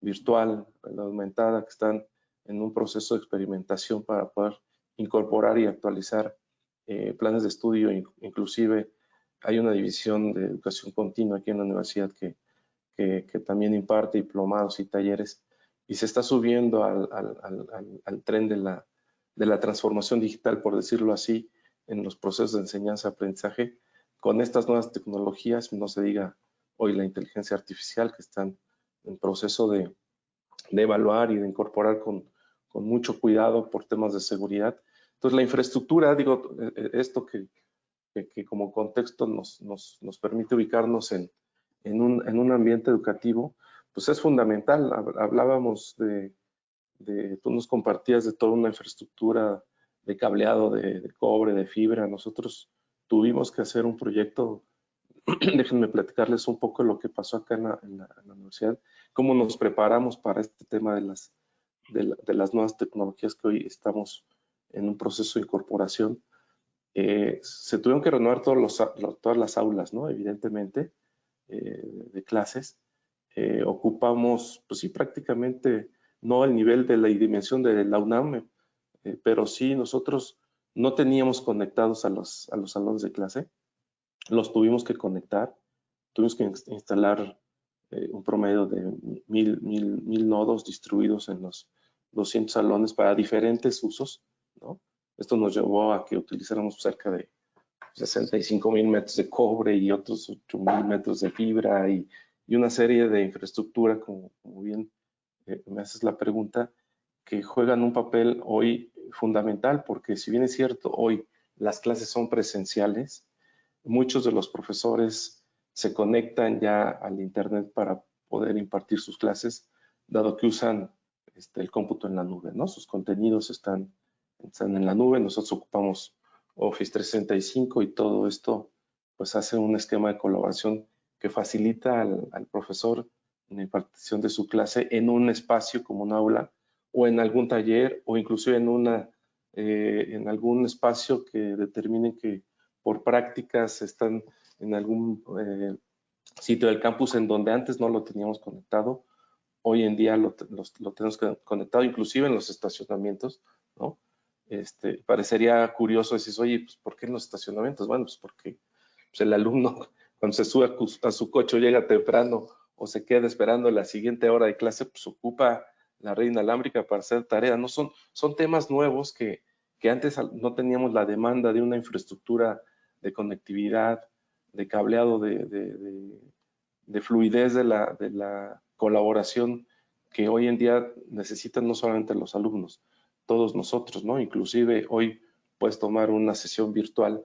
virtual, la aumentada, que están en un proceso de experimentación para poder incorporar y actualizar planes de estudio. Inclusive hay una división de educación continua aquí en la universidad que también imparte diplomados y talleres, y se está subiendo al tren de la transformación digital, por decirlo así, en los procesos de enseñanza-aprendizaje, con estas nuevas tecnologías, no se diga hoy la inteligencia artificial, que están en proceso de evaluar y de incorporar con mucho cuidado por temas de seguridad. Entonces, la infraestructura, digo, esto que como contexto nos permite ubicarnos en un ambiente educativo, pues es fundamental. Hablábamos tú nos compartías de toda una infraestructura de cableado de cobre, de fibra. Nosotros tuvimos que hacer un proyecto. Déjenme platicarles un poco lo que pasó acá en la universidad, cómo nos preparamos para este tema de las nuevas tecnologías que hoy estamos en un proceso de incorporación. Se tuvieron que renovar todas las aulas, ¿no? Evidentemente, de clases. Ocupamos, pues sí, prácticamente no el nivel de la dimensión de la UNAM, pero sí nosotros no teníamos conectados a los salones de clase. Los tuvimos que conectar, tuvimos que instalar un promedio de 1000 nodos distribuidos en los 200 salones para diferentes usos, ¿no? Esto nos llevó a que utilizáramos cerca de 65,000 metros de cobre y otros 8,000 metros de fibra y una serie de infraestructura, como bien me haces la pregunta, que juegan un papel hoy fundamental, porque si bien es cierto, hoy las clases son presenciales, muchos de los profesores se conectan ya al internet para poder impartir sus clases, dado que usan el cómputo en la nube, ¿no? Sus contenidos están en la nube. Nosotros ocupamos Office 365 y todo esto pues hace un esquema de colaboración que facilita al profesor en la impartición de su clase en un espacio como un aula o en algún taller o inclusive en algún espacio que determinen que por prácticas están en algún sitio del campus en donde antes no lo teníamos conectado. Hoy en día lo tenemos conectado, inclusive en los estacionamientos, ¿no? Parecería curioso decir, oye, pues ¿por qué en los estacionamientos? Bueno, pues porque pues, el alumno cuando se sube a su coche o llega temprano o se queda esperando la siguiente hora de clase, pues ocupa la red inalámbrica para hacer tarea. No son temas nuevos que antes no teníamos la demanda de una infraestructura de conectividad, de cableado, de fluidez de la colaboración que hoy en día necesitan no solamente los alumnos, todos nosotros, ¿no? Inclusive hoy puedes tomar una sesión virtual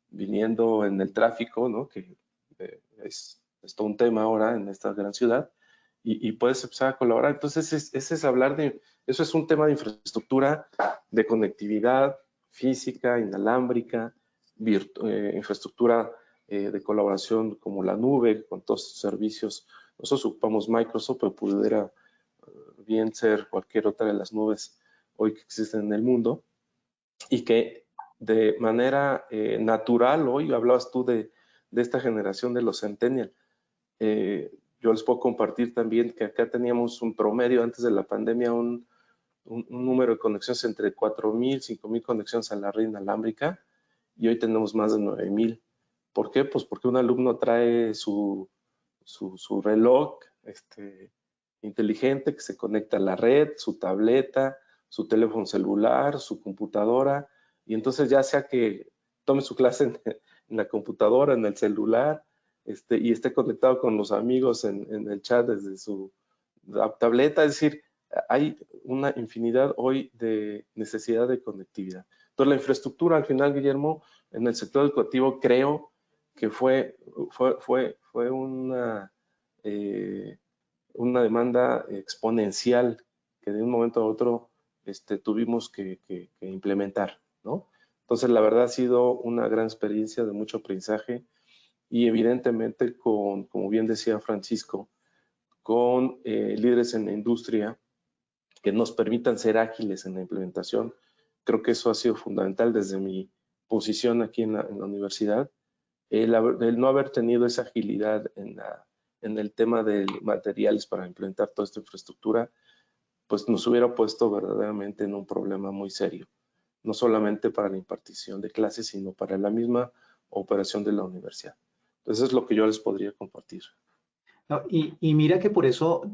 viniendo en el tráfico, ¿no? Que es todo un tema ahora en esta gran ciudad, y puedes empezar a colaborar. Entonces, ese es hablar eso es un tema de infraestructura, de conectividad física, inalámbrica, infraestructura de colaboración como la nube, con todos sus servicios. Nosotros ocupamos Microsoft, pero pudiera bien ser cualquier otra de las nubes hoy que existen en el mundo, y que de manera natural, hoy hablabas tú de esta generación de los Centennial. Yo les puedo compartir también que acá teníamos un promedio antes de la pandemia, un número de conexiones entre 4,000, 5,000 conexiones a la red inalámbrica, y hoy tenemos más de 9,000. ¿Por qué? Pues porque un alumno trae su reloj inteligente que se conecta a la red, su tableta, su teléfono celular, su computadora, y entonces ya sea que tome su clase en la computadora, en el celular, y esté conectado con los amigos en el chat desde su tableta. Es decir, hay una infinidad hoy de necesidad de conectividad. Entonces, la infraestructura, al final, Guillermo, en el sector educativo, creo que fue una demanda exponencial que de un momento a otro tuvimos que implementar, ¿no? Entonces, la verdad ha sido una gran experiencia de mucho aprendizaje y evidentemente como bien decía Francisco, con líderes en la industria que nos permitan ser ágiles en la implementación. Creo que eso ha sido fundamental desde mi posición aquí en la universidad. El no haber tenido esa agilidad en el tema de materiales para implementar toda esta infraestructura, pues nos hubiera puesto verdaderamente en un problema muy serio, no solamente para la impartición de clases, sino para la misma operación de la universidad. Entonces es lo que yo les podría compartir. No, y mira que por eso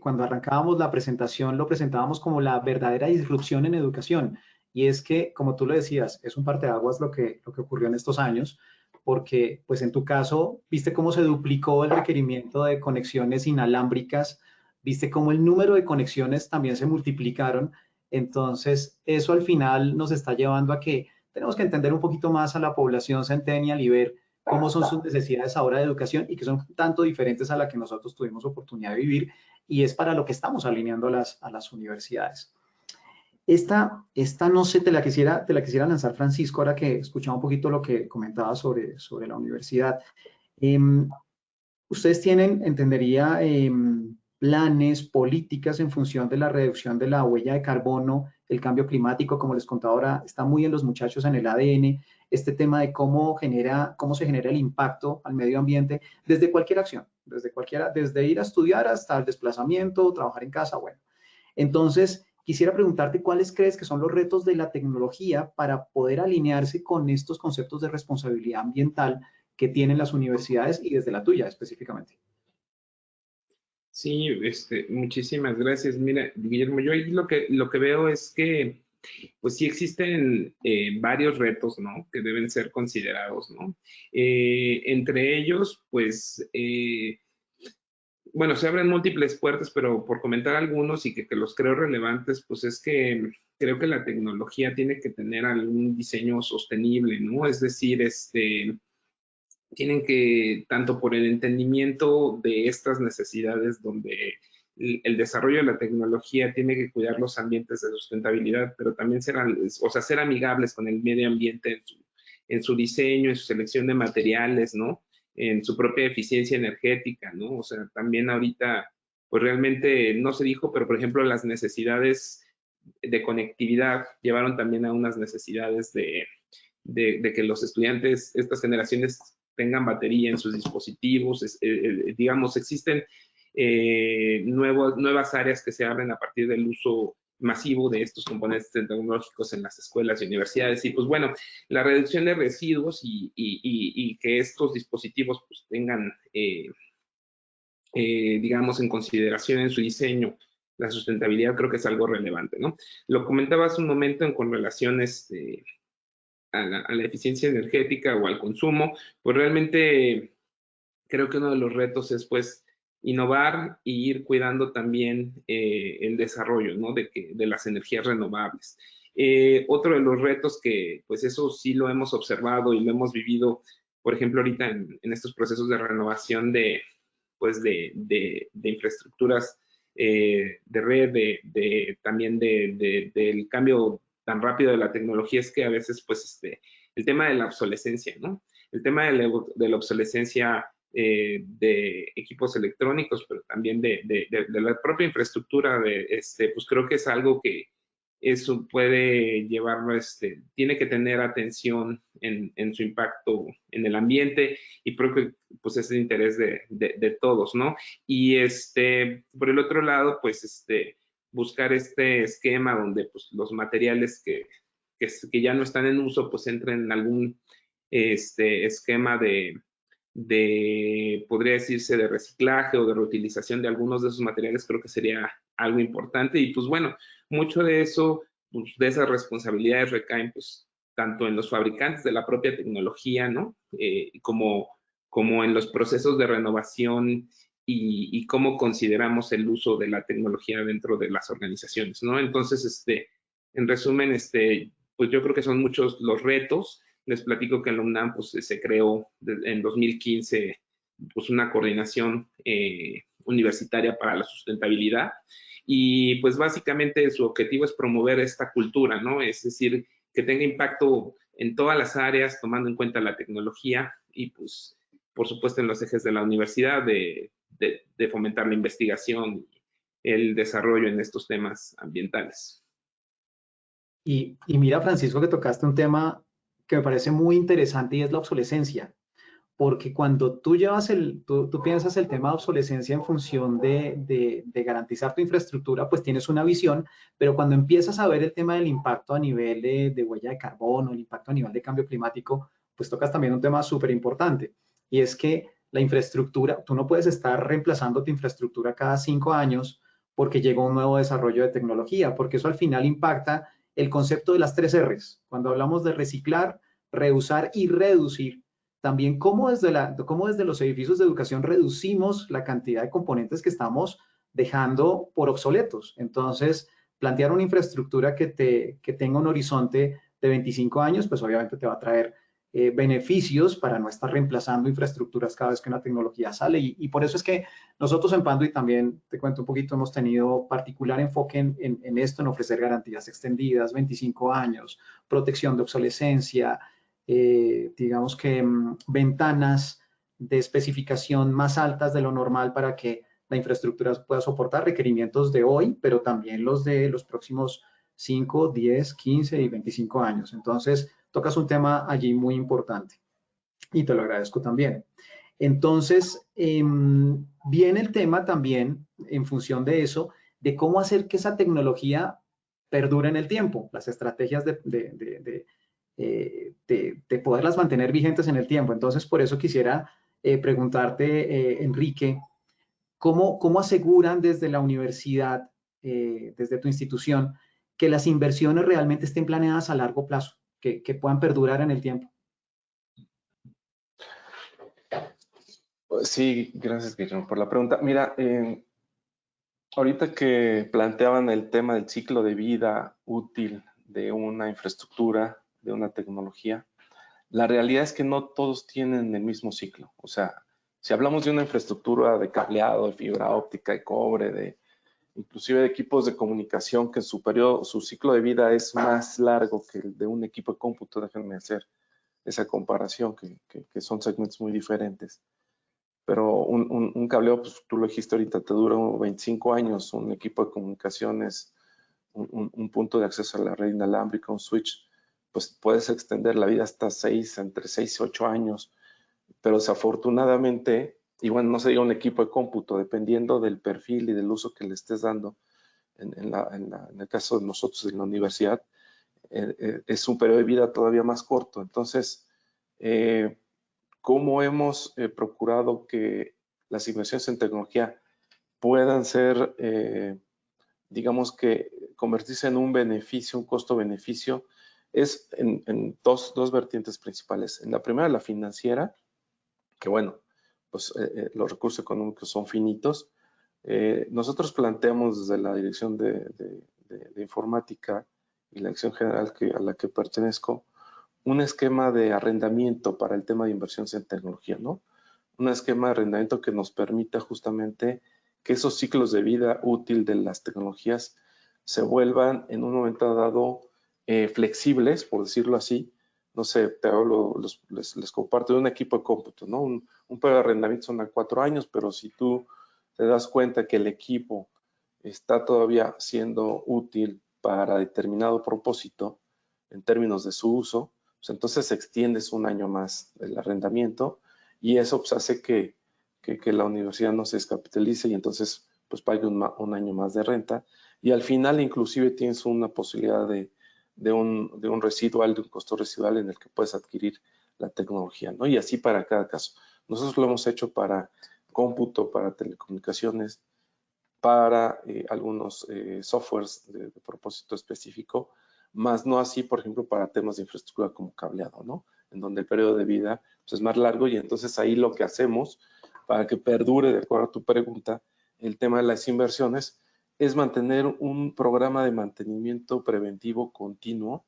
cuando arrancábamos la presentación lo presentábamos como la verdadera disrupción en educación. Y es que, como tú lo decías, es un parteaguas lo que ocurrió en estos años, porque pues en tu caso, viste cómo se duplicó el requerimiento de conexiones inalámbricas, viste cómo el número de conexiones también se multiplicaron. Entonces, eso al final nos está llevando a que tenemos que entender un poquito más a la población centennial y ver cómo son sus necesidades ahora de educación y que son tanto diferentes a la que nosotros tuvimos oportunidad de vivir, y es para lo que estamos alineando a las universidades. Esta no sé, te la quisiera lanzar, Francisco, ahora que escuchaba un poquito lo que comentaba sobre la universidad. Ustedes tienen, entendería, planes, políticas en función de la reducción de la huella de carbono, el cambio climático, como les contaba ahora, está muy en los muchachos en el ADN, este tema de cómo se genera el impacto al medio ambiente desde cualquier acción, desde ir a estudiar hasta el desplazamiento, trabajar en casa, bueno. Entonces, quisiera preguntarte cuáles crees que son los retos de la tecnología para poder alinearse con estos conceptos de responsabilidad ambiental que tienen las universidades y desde la tuya específicamente. Sí, muchísimas gracias. Mira, Guillermo, yo ahí lo que veo es que, pues sí existen varios retos, ¿no? Que deben ser considerados, ¿no? Entre ellos, pues, bueno, se abren múltiples puertas, pero por comentar algunos y que los creo relevantes, pues es que creo que la tecnología tiene que tener algún diseño sostenible, ¿no? Es decir, tienen que, tanto por el entendimiento de estas necesidades, donde el desarrollo de la tecnología tiene que cuidar los ambientes de sustentabilidad, pero también ser amigables con el medio ambiente en su diseño, en su selección de materiales, ¿no? En su propia eficiencia energética, ¿no? O sea, también ahorita, pues realmente no se dijo, pero por ejemplo, las necesidades de conectividad llevaron también a unas necesidades de que los estudiantes, estas generaciones, tengan batería en sus dispositivos. Digamos, existen nuevas áreas que se abren a partir del uso masivo de estos componentes tecnológicos en las escuelas y universidades. Y pues bueno, la reducción de residuos y que estos dispositivos pues tengan, digamos, en consideración en su diseño la sustentabilidad, creo que es algo relevante, ¿no? Lo comentaba hace un momento con relación a la eficiencia energética o al consumo, pues realmente creo que uno de los retos es pues innovar y ir cuidando también el desarrollo, ¿no? de las energías renovables. Otro de los retos que pues eso sí lo hemos observado y lo hemos vivido, por ejemplo, ahorita en estos procesos de renovación pues de infraestructuras de red, también del cambio tan rápido de la tecnología, es que a veces pues el tema de la obsolescencia, ¿no? El tema de la obsolescencia de equipos electrónicos, pero también de la propia infraestructura, pues creo que es algo que eso puede llevarlo, tiene que tener atención en su impacto en el ambiente, y creo que pues es el interés de todos, ¿no? Y por el otro lado, pues buscar este esquema donde pues los materiales que ya no están en uso, pues entren en algún esquema podría decirse, de reciclaje o de reutilización de algunos de esos materiales. Creo que sería algo importante. Y pues bueno, mucho de eso, pues, de esas responsabilidades recaen pues tanto en los fabricantes de la propia tecnología, ¿no? Como en los procesos de renovación y cómo consideramos el uso de la tecnología dentro de las organizaciones, ¿no? Entonces, en resumen, pues yo creo que son muchos los retos. Les platico que en la UNAM pues, se creó en 2015 pues, una coordinación universitaria para la sustentabilidad, y pues básicamente su objetivo es promover esta cultura, ¿no? Es decir, que tenga impacto en todas las áreas, tomando en cuenta la tecnología y pues, por supuesto, en los ejes de la universidad de fomentar la investigación y el desarrollo en estos temas ambientales. Y mira, Francisco, que tocaste un tema que me parece muy interesante y es la obsolescencia. Porque cuando tú tú piensas el tema de obsolescencia en función de garantizar tu infraestructura, pues tienes una visión, pero cuando empiezas a ver el tema del impacto a nivel de huella de carbono, el impacto a nivel de cambio climático, pues tocas también un tema súper importante. Y es que la infraestructura, tú no puedes estar reemplazando tu infraestructura cada 5 años porque llega un nuevo desarrollo de tecnología, porque eso al final impacta el concepto de las 3 R's. Cuando hablamos de reciclar, reusar y reducir, también cómo desde los edificios de educación reducimos la cantidad de componentes que estamos dejando por obsoletos. Entonces, plantear una infraestructura que tenga un horizonte de 25 años, pues obviamente te va a traer beneficios para no estar reemplazando infraestructuras cada vez que una tecnología sale. Y por eso es que nosotros en Panduit también, te cuento un poquito, hemos tenido particular enfoque en esto, en ofrecer garantías extendidas, 25 años, protección de obsolescencia, digamos que ventanas de especificación más altas de lo normal para que la infraestructura pueda soportar requerimientos de hoy, pero también los de los próximos 5, 10, 15 y 25 años. Entonces, tocas un tema allí muy importante y te lo agradezco también. Entonces, viene el tema también, en función de eso, de cómo hacer que esa tecnología perdure en el tiempo, las estrategias de poderlas mantener vigentes en el tiempo. Entonces, por eso quisiera preguntarte, Enrique, ¿cómo aseguran desde la universidad, desde tu institución, que las inversiones realmente estén planeadas a largo plazo, que puedan perdurar en el tiempo? Sí, gracias, Guillermo, por la pregunta. Mira, ahorita que planteaban el tema del ciclo de vida útil de una infraestructura, de una tecnología, la realidad es que no todos tienen el mismo ciclo. O sea, si hablamos de una infraestructura de cableado, de fibra óptica, de cobre, inclusive de equipos de comunicación que su ciclo de vida es más largo que el de un equipo de cómputo, déjenme hacer esa comparación, que son segmentos muy diferentes. Pero un cableado, pues tú lo dijiste ahorita, te dura 25 años, un equipo de comunicaciones, un punto de acceso a la red inalámbrica, un switch, pues puedes extender la vida hasta entre 6 y 8 años, pero desafortunadamente, y bueno, no se diga un equipo de cómputo, dependiendo del perfil y del uso que le estés dando, en el caso de nosotros en la universidad, es un periodo de vida todavía más corto. Entonces, ¿cómo hemos procurado que las inversiones en tecnología puedan ser, digamos que, convertirse en un beneficio, un costo-beneficio? Es en dos vertientes principales. En la primera, la financiera, que bueno, pues los recursos económicos son finitos. Nosotros planteamos desde la Dirección de Informática y la Dirección General a la que pertenezco, un esquema de arrendamiento para el tema de inversiones en tecnología, ¿no? Un esquema de arrendamiento que nos permita justamente que esos ciclos de vida útil de las tecnologías se vuelvan en un momento dado flexibles, por decirlo así. No sé, te hablo, les comparto de un equipo de cómputo, ¿no? Un periodo de arrendamiento son a 4 años, pero si tú te das cuenta que el equipo está todavía siendo útil para determinado propósito en términos de su uso, pues entonces extiendes un año más el arrendamiento y eso pues hace que la universidad no se descapitalice y entonces pues pague un año más de renta y al final inclusive tienes una posibilidad de un residual, de un costo residual en el que puedes adquirir la tecnología, ¿no? Y así para cada caso. Nosotros lo hemos hecho para cómputo, para telecomunicaciones, para algunos softwares de propósito específico, más no así, por ejemplo, para temas de infraestructura como cableado, ¿no? En donde el periodo de vida pues, es más largo y entonces ahí lo que hacemos para que perdure, de acuerdo a tu pregunta, el tema de las inversiones, es mantener un programa de mantenimiento preventivo continuo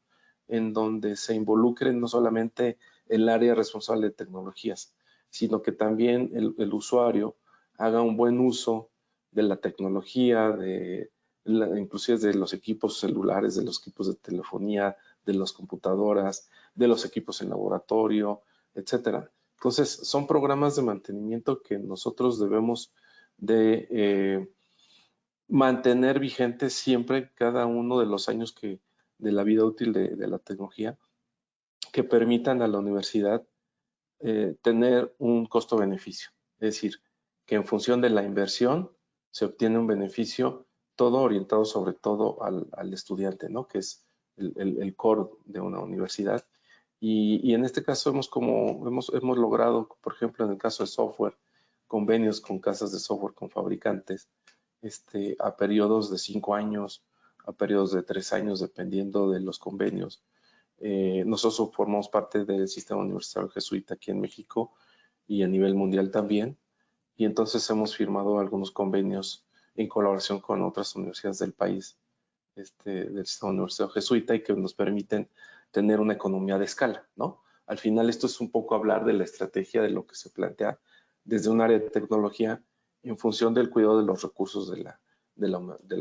en donde se involucre no solamente el área responsable de tecnologías, sino que también el usuario haga un buen uso de la tecnología, inclusive de los equipos celulares, de los equipos de telefonía, de las computadoras, de los equipos en laboratorio, etcétera. Entonces, son programas de mantenimiento que nosotros debemos de mantener vigentes siempre cada uno de los años de la vida útil de la tecnología, que permitan a la universidad tener un costo-beneficio. Es decir, que en función de la inversión se obtiene un beneficio, todo orientado sobre todo al estudiante, ¿no? Que es el core de una universidad. Y en este caso hemos logrado, por ejemplo, en el caso de software, convenios con casas de software, con fabricantes, a periodos de 5 años, a periodos de 3 años, dependiendo de los convenios. Nosotros formamos parte del sistema universitario jesuita aquí en México y a nivel mundial también. Y entonces hemos firmado algunos convenios en colaboración con otras universidades del país, del sistema universitario jesuita, y que nos permiten tener una economía de escala, ¿no? Al final esto es un poco hablar de la estrategia de lo que se plantea desde un área de tecnología en función del cuidado de los recursos de la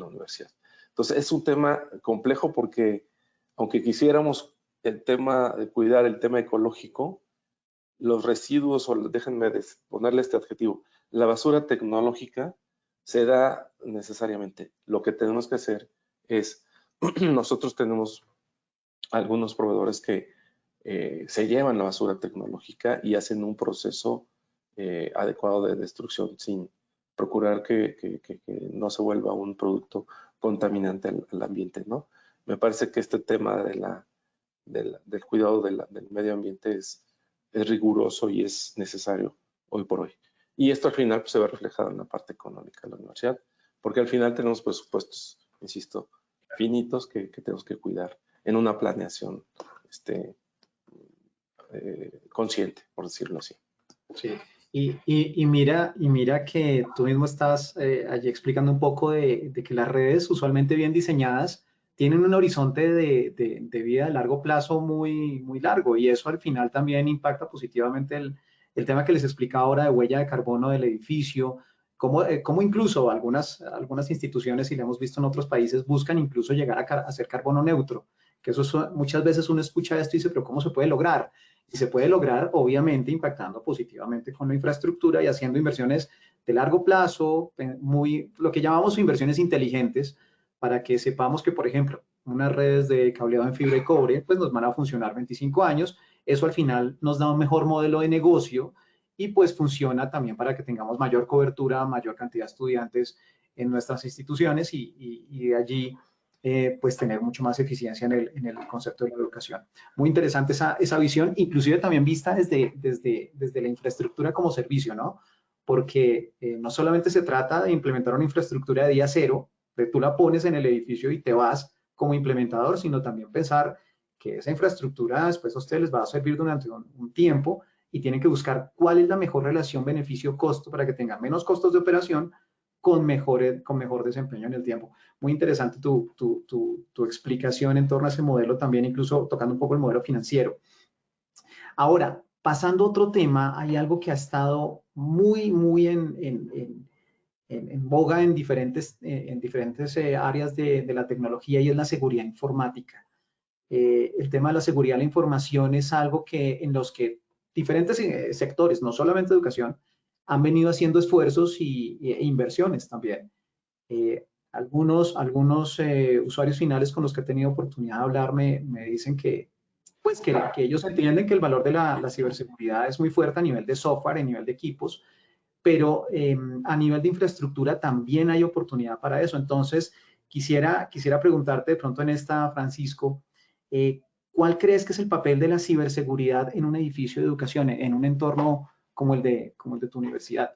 universidad. Entonces es un tema complejo porque aunque quisiéramos el tema de cuidar el tema ecológico, los residuos, o déjenme ponerle este adjetivo, la basura tecnológica se da necesariamente. Lo que tenemos que hacer es, nosotros tenemos algunos proveedores que se llevan la basura tecnológica y hacen un proceso adecuado de destrucción sin procurar que no se vuelva un producto contaminante al ambiente, ¿no? Me parece que este tema del cuidado del medio ambiente es riguroso y es necesario hoy por hoy. Y esto al final pues, se ve reflejado en la parte económica de la universidad, porque al final tenemos presupuestos, insisto, finitos que tenemos que cuidar en una planeación consciente, por decirlo así. Sí. Y mira que tú mismo estás allí explicando un poco de que las redes usualmente bien diseñadas tienen un horizonte de vida de largo plazo muy largo, y eso al final también impacta positivamente el tema que les explicaba ahora de huella de carbono del edificio, cómo incluso algunas instituciones, y lo hemos visto en otros países, buscan incluso llegar a ser carbono neutro, que muchas veces uno escucha esto y dice, pero ¿cómo se puede lograr? Y se puede lograr, obviamente, impactando positivamente con la infraestructura y haciendo inversiones de largo plazo, lo que llamamos inversiones inteligentes, para que sepamos que, por ejemplo, unas redes de cableado en fibra y cobre, pues nos van a funcionar 25 años. Eso al final nos da un mejor modelo de negocio y pues funciona también para que tengamos mayor cobertura, mayor cantidad de estudiantes en nuestras instituciones y de allí pues tener mucho más eficiencia en el concepto de la educación. Muy interesante esa visión, inclusive también vista desde la infraestructura como servicio, ¿no? Porque no solamente se trata de implementar una infraestructura de día cero, de tú la pones en el edificio y te vas como implementador, sino también pensar que esa infraestructura después a ustedes les va a servir durante un tiempo y tienen que buscar cuál es la mejor relación beneficio-costo para que tengan menos costos de operación con mejor desempeño en el tiempo. Muy interesante tu explicación en torno a ese modelo también, incluso tocando un poco el modelo financiero. Ahora, pasando a otro tema, hay algo que ha estado muy en boga en diferentes áreas de la tecnología, y es la seguridad informática. El tema de la seguridad de la información es algo en los que diferentes sectores, no solamente educación, han venido haciendo esfuerzos e inversiones también. Algunos usuarios finales con los que he tenido oportunidad de hablar me dicen que ellos entienden que el valor de la ciberseguridad es muy fuerte a nivel de software, a nivel de equipos, pero a nivel de infraestructura también hay oportunidad para eso. Entonces, quisiera preguntarte de pronto en esta, Francisco, ¿cuál crees que es el papel de la ciberseguridad en un edificio de educación, en un entorno como el de tu universidad?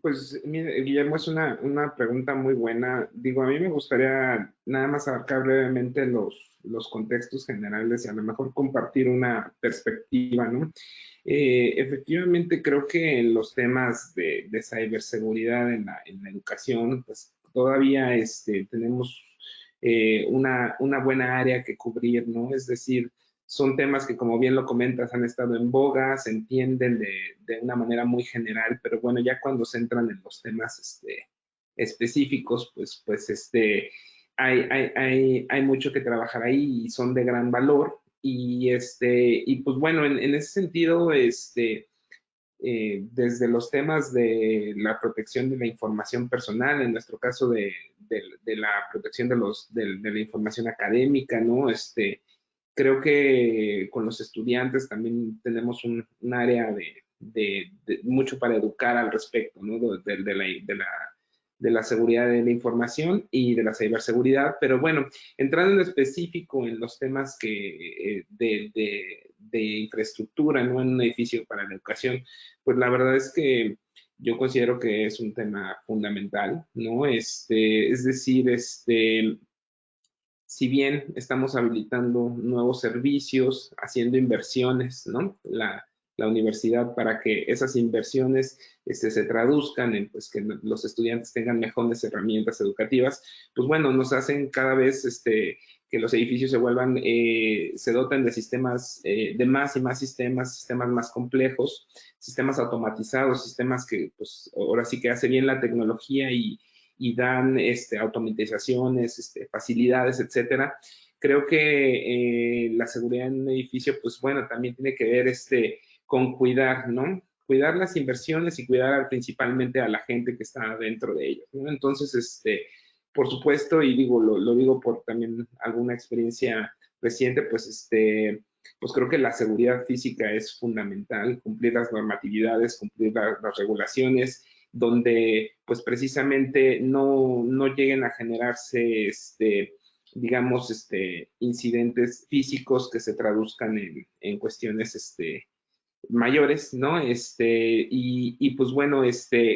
Pues, mire, Guillermo, es una pregunta muy buena. Digo, a mí me gustaría nada más abarcar brevemente los contextos generales y a lo mejor compartir una perspectiva, ¿no? Efectivamente, creo que en los temas de ciberseguridad en la educación, pues todavía tenemos una buena área que cubrir, ¿no? Es decir, son temas que, como bien lo comentas, han estado en boga, se entienden de una manera muy general, pero bueno, ya cuando se entran en los temas específicos, pues hay mucho que trabajar ahí y son de gran valor. Y pues bueno, en ese sentido, desde los temas de la protección de la información personal, en nuestro caso de la protección de la información académica, ¿no? Creo que con los estudiantes también tenemos un área de mucho para educar al respecto, ¿no? De la seguridad de la información y de la ciberseguridad, pero bueno, entrando en específico en los temas de infraestructura, ¿no? En un edificio para la educación, pues la verdad es que yo considero que es un tema fundamental, ¿no? Es decir, si bien estamos habilitando nuevos servicios, haciendo inversiones, ¿no? La universidad para que esas inversiones se traduzcan en pues, que los estudiantes tengan mejores herramientas educativas, pues bueno, nos hacen cada vez que los edificios se vuelvan, se doten de sistemas, de más y más sistemas más complejos, sistemas automatizados, sistemas que pues ahora sí que hace bien la tecnología y dan automatizaciones, facilidades, etcétera. Creo que la seguridad en un edificio, pues bueno, también tiene que ver con cuidar, ¿no? Cuidar las inversiones y cuidar principalmente a la gente que está dentro de ellos, ¿no? Entonces, por supuesto, y digo, lo digo por también alguna experiencia reciente, pues pues creo que la seguridad física es fundamental, cumplir las normatividades, cumplir las regulaciones, donde pues precisamente no lleguen a generarse digamos incidentes físicos que se traduzcan en cuestiones mayores, ¿no? Y pues bueno,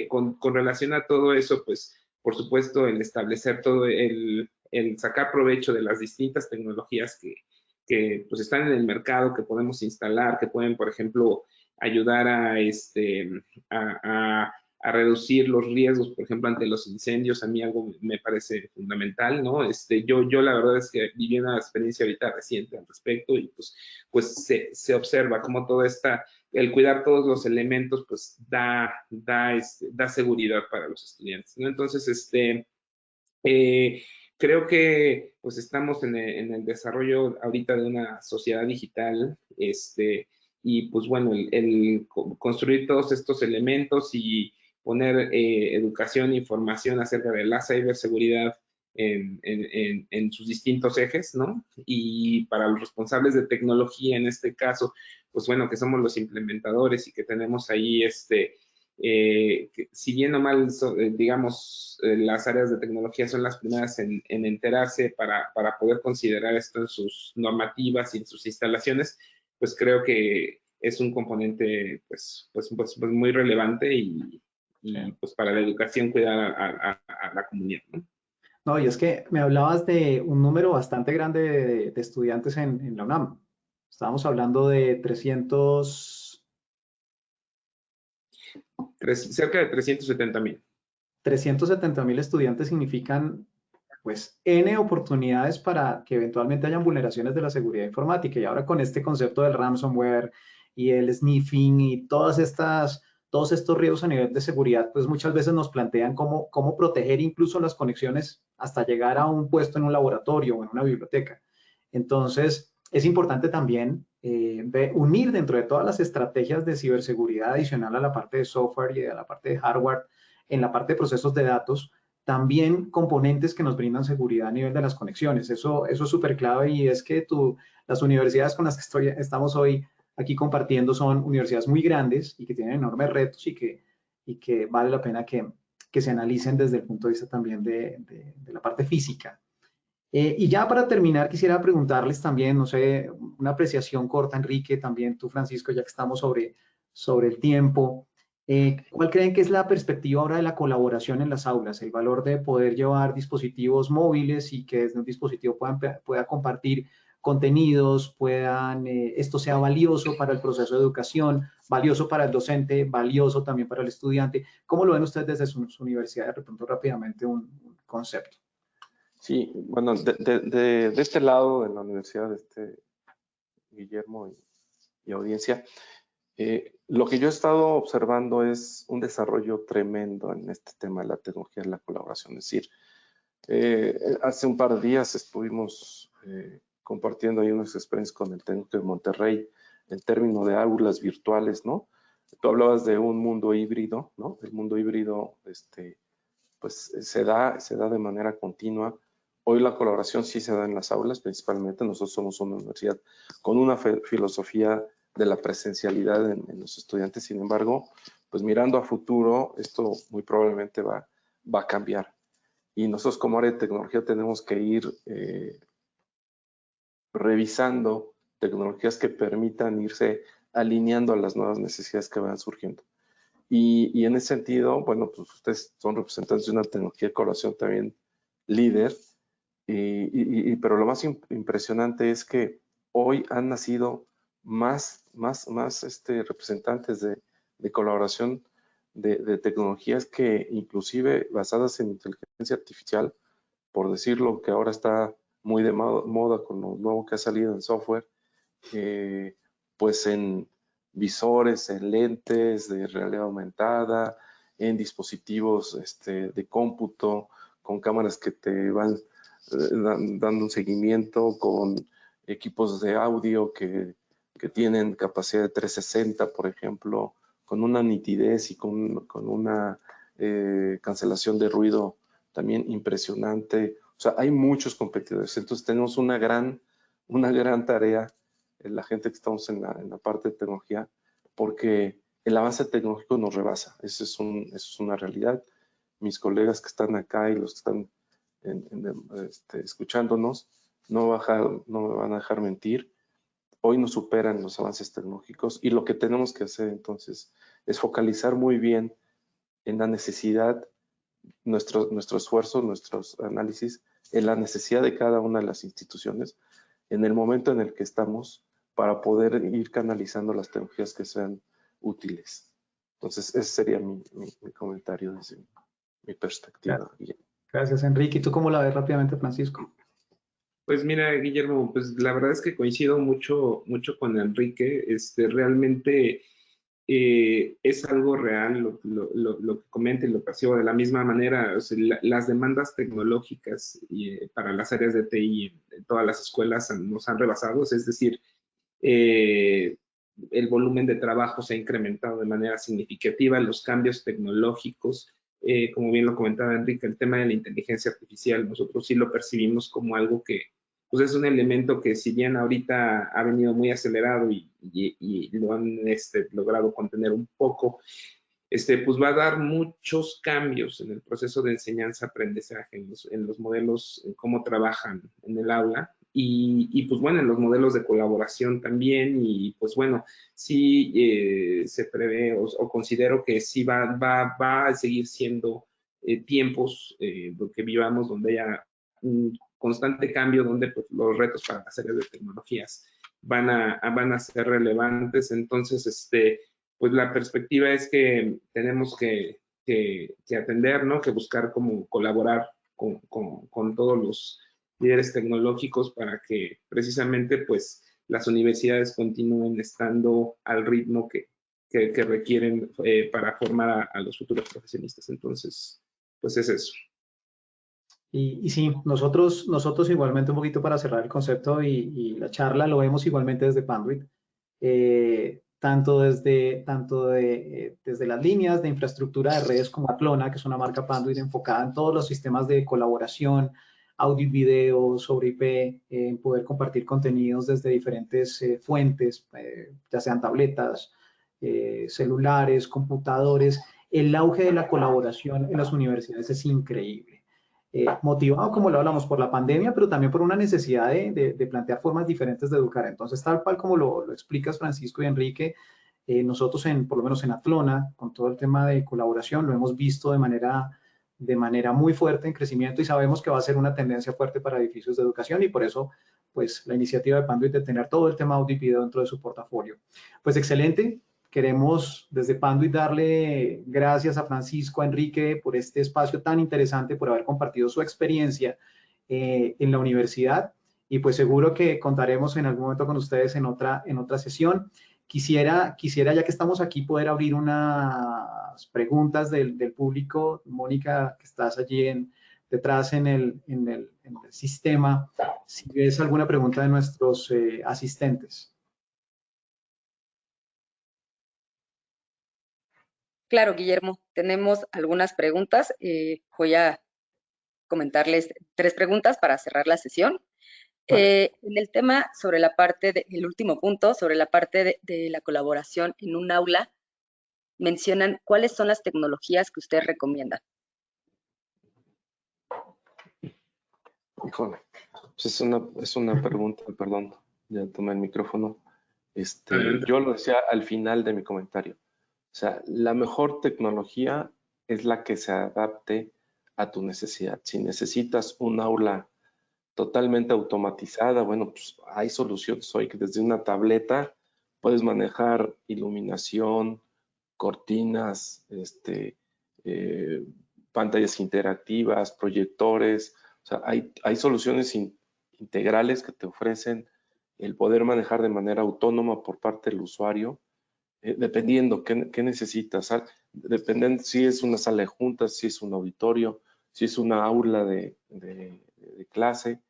con relación a todo eso, pues por supuesto el establecer todo el sacar provecho de las distintas tecnologías que pues están en el mercado, que podemos instalar, que pueden, por ejemplo, ayudar a reducir los riesgos, por ejemplo, ante los incendios. A mí algo me parece fundamental, ¿no? Yo la verdad es que viví una experiencia ahorita reciente al respecto y pues se observa cómo todo el cuidar todos los elementos, pues da seguridad para los estudiantes, ¿no? Entonces, creo que pues estamos en el desarrollo ahorita de una sociedad digital, y pues bueno, el construir todos estos elementos y poner educación e información acerca de la ciberseguridad en sus distintos ejes, ¿no? Y para los responsables de tecnología en este caso, pues bueno, que somos los implementadores y que tenemos ahí que si bien o mal, digamos, las áreas de tecnología son las primeras en enterarse para poder considerar esto en sus normativas y en sus instalaciones, pues creo que es un componente pues muy relevante y pues para la educación cuidar a la comunidad, ¿no? No, y es que me hablabas de un número bastante grande de estudiantes en la UNAM. Estábamos hablando de 300, Cerca de 370,000. 370.000 estudiantes significan pues N oportunidades para que eventualmente hayan vulneraciones de la seguridad informática. Y ahora con este concepto del ransomware y el sniffing y todos estos riesgos a nivel de seguridad, pues muchas veces nos plantean cómo proteger incluso las conexiones hasta llegar a un puesto en un laboratorio o en una biblioteca. Entonces, es importante también unir dentro de todas las estrategias de ciberseguridad adicional a la parte de software y a la parte de hardware, en la parte de procesos de datos, también componentes que nos brindan seguridad a nivel de las conexiones. Eso es súper clave y es que las universidades con las que estamos hoy aquí compartiendo son universidades muy grandes y que tienen enormes retos y que vale la pena que se analicen desde el punto de vista también de la parte física. Y ya para terminar, quisiera preguntarles también, no sé, una apreciación corta, Enrique, también tú, Francisco, ya que estamos sobre el tiempo. ¿Cuál creen que es la perspectiva ahora de la colaboración en las aulas? El valor de poder llevar dispositivos móviles y que desde un dispositivo pueda compartir contenidos, esto sea valioso para el proceso de educación, valioso para el docente, valioso también para el estudiante. ¿Cómo lo ven ustedes desde su universidad? De repente rápidamente un concepto. Sí, bueno, de este lado de la universidad, Guillermo y audiencia, lo que yo he estado observando es un desarrollo tremendo en este tema de la tecnología de la colaboración. Es decir, Hace un par de días estuvimos compartiendo ahí unas experiencias con el técnico de Monterrey en términos de aulas virtuales, ¿no? Tú hablabas de un mundo híbrido, ¿no? El mundo híbrido, pues se da de manera continua. Hoy la colaboración sí se da en las aulas, principalmente. Nosotros somos una universidad con una filosofía de la presencialidad en los estudiantes. Sin embargo, pues mirando a futuro, esto muy probablemente va a cambiar. Y nosotros como área de tecnología tenemos que ir revisando tecnologías que permitan irse alineando a las nuevas necesidades que van surgiendo. Y en ese sentido, bueno, pues ustedes son representantes de una tecnología de colaboración también líder, pero lo más impresionante es que hoy han nacido más representantes de colaboración de tecnologías que inclusive basadas en inteligencia artificial, por decirlo, que ahora está muy de moda con lo nuevo que ha salido en software, pues en visores, en lentes de realidad aumentada, en dispositivos de cómputo, con cámaras que te van dando un seguimiento, con equipos de audio que tienen capacidad de 360, por ejemplo, con una nitidez y con una cancelación de ruido también impresionante. O sea, hay muchos competidores. Entonces tenemos una gran tarea, la gente que estamos en la parte de tecnología, porque el avance tecnológico nos rebasa. Eso es una realidad. Mis colegas que están acá y los que están escuchándonos no me van a dejar mentir. Hoy nos superan los avances tecnológicos y lo que tenemos que hacer entonces es focalizar muy bien en la necesidad, nuestro esfuerzo, nuestros análisis, en la necesidad de cada una de las instituciones, en el momento en el que estamos, para poder ir canalizando las tecnologías que sean útiles. Entonces, ese sería mi comentario desde mi perspectiva. Gracias, Enrique. ¿Y tú cómo la ves rápidamente, Francisco? Pues mira, Guillermo, pues la verdad es que coincido mucho con Enrique. Realmente es algo real lo que comenta y lo percibo de la misma manera. O sea, las demandas tecnológicas para las áreas de TI en todas las escuelas nos han rebasado. Es decir, el volumen de trabajo se ha incrementado de manera significativa, los cambios tecnológicos, como bien lo comentaba Enrique, el tema de la inteligencia artificial, nosotros sí lo percibimos como algo que pues es un elemento que si bien ahorita ha venido muy acelerado y lo han logrado contener un poco, pues va a dar muchos cambios en el proceso de enseñanza-aprendizaje, en los modelos, en cómo trabajan en el aula y pues bueno, en los modelos de colaboración también y pues bueno, sí se prevé o considero que sí va a seguir siendo tiempos que vivamos donde haya un constante cambio, donde pues, los retos para las áreas de tecnologías van a ser relevantes, entonces pues la perspectiva es que tenemos que atender, ¿no? Que buscar cómo colaborar con todos los líderes tecnológicos para que precisamente pues las universidades continúen estando al ritmo que requieren para formar a los futuros profesionistas. Entonces, pues es eso. Y sí, nosotros igualmente un poquito para cerrar el concepto y la charla lo vemos igualmente desde Panduit, tanto desde las líneas de infraestructura de redes como Atlona, que es una marca Panduit enfocada en todos los sistemas de colaboración, audio y video sobre IP, en poder compartir contenidos desde diferentes fuentes, ya sean tabletas, celulares, computadores. El auge de la colaboración en las universidades es increíble. Motivado, como lo hablamos, por la pandemia, pero también por una necesidad de plantear formas diferentes de educar. Entonces, tal cual como lo explicas, Francisco y Enrique, nosotros, por lo menos en Atlona, con todo el tema de colaboración, lo hemos visto de manera muy fuerte en crecimiento y sabemos que va a ser una tendencia fuerte para edificios de educación y por eso, pues, la iniciativa de Panduit de tener todo el tema audio y video dentro de su portafolio. Pues, excelente. Queremos desde Panduit darle gracias a Francisco, a Enrique, por este espacio tan interesante, por haber compartido su experiencia en la universidad y pues seguro que contaremos en algún momento con ustedes en otra sesión. Quisiera, ya que estamos aquí, poder abrir unas preguntas del público. Mónica, que estás allí detrás en el sistema si ves alguna pregunta de nuestros asistentes. Claro, Guillermo, tenemos algunas preguntas. Voy a comentarles 3 preguntas para cerrar la sesión. Vale. En el tema sobre la parte el último punto, sobre la parte de la colaboración en un aula, mencionan cuáles son las tecnologías que ustedes recomiendan. Híjole, pues es una pregunta, perdón, ya tomé el micrófono. Yo lo decía al final de mi comentario. O sea, la mejor tecnología es la que se adapte a tu necesidad. Si necesitas un aula totalmente automatizada, bueno, pues hay soluciones hoy que desde una tableta puedes manejar iluminación, cortinas, pantallas interactivas, proyectores. O sea, hay soluciones integrales que te ofrecen el poder manejar de manera autónoma por parte del usuario, dependiendo qué necesitas. Dependiendo si es una sala de juntas, si es un auditorio, si es una aula de clase,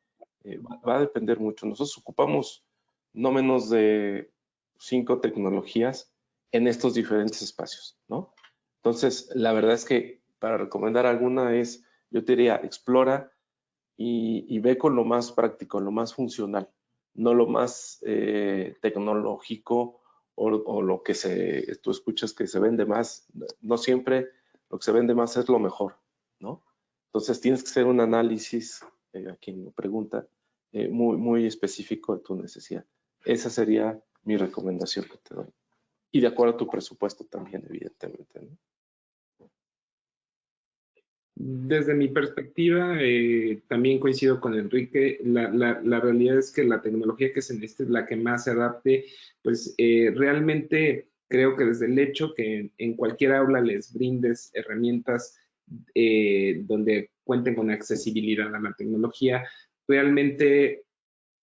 va a depender mucho. Nosotros ocupamos no menos de 5 tecnologías en estos diferentes espacios, ¿no? Entonces, la verdad es que para recomendar alguna yo te diría, explora y ve con lo más práctico, lo más funcional, no lo más tecnológico o lo que tú escuchas que se vende más. No siempre lo que se vende más es lo mejor, ¿no? Entonces tienes que hacer un análisis, a quien lo pregunta, muy, muy específico de tu necesidad. Esa sería mi recomendación que te doy. Y de acuerdo a tu presupuesto también, evidentemente, ¿no? Desde mi perspectiva, también coincido con Enrique. La realidad es que la tecnología que se necesita es la que más se adapte. Pues realmente creo que desde el hecho que en cualquier aula les brindes herramientas donde cuenten con accesibilidad a la tecnología, realmente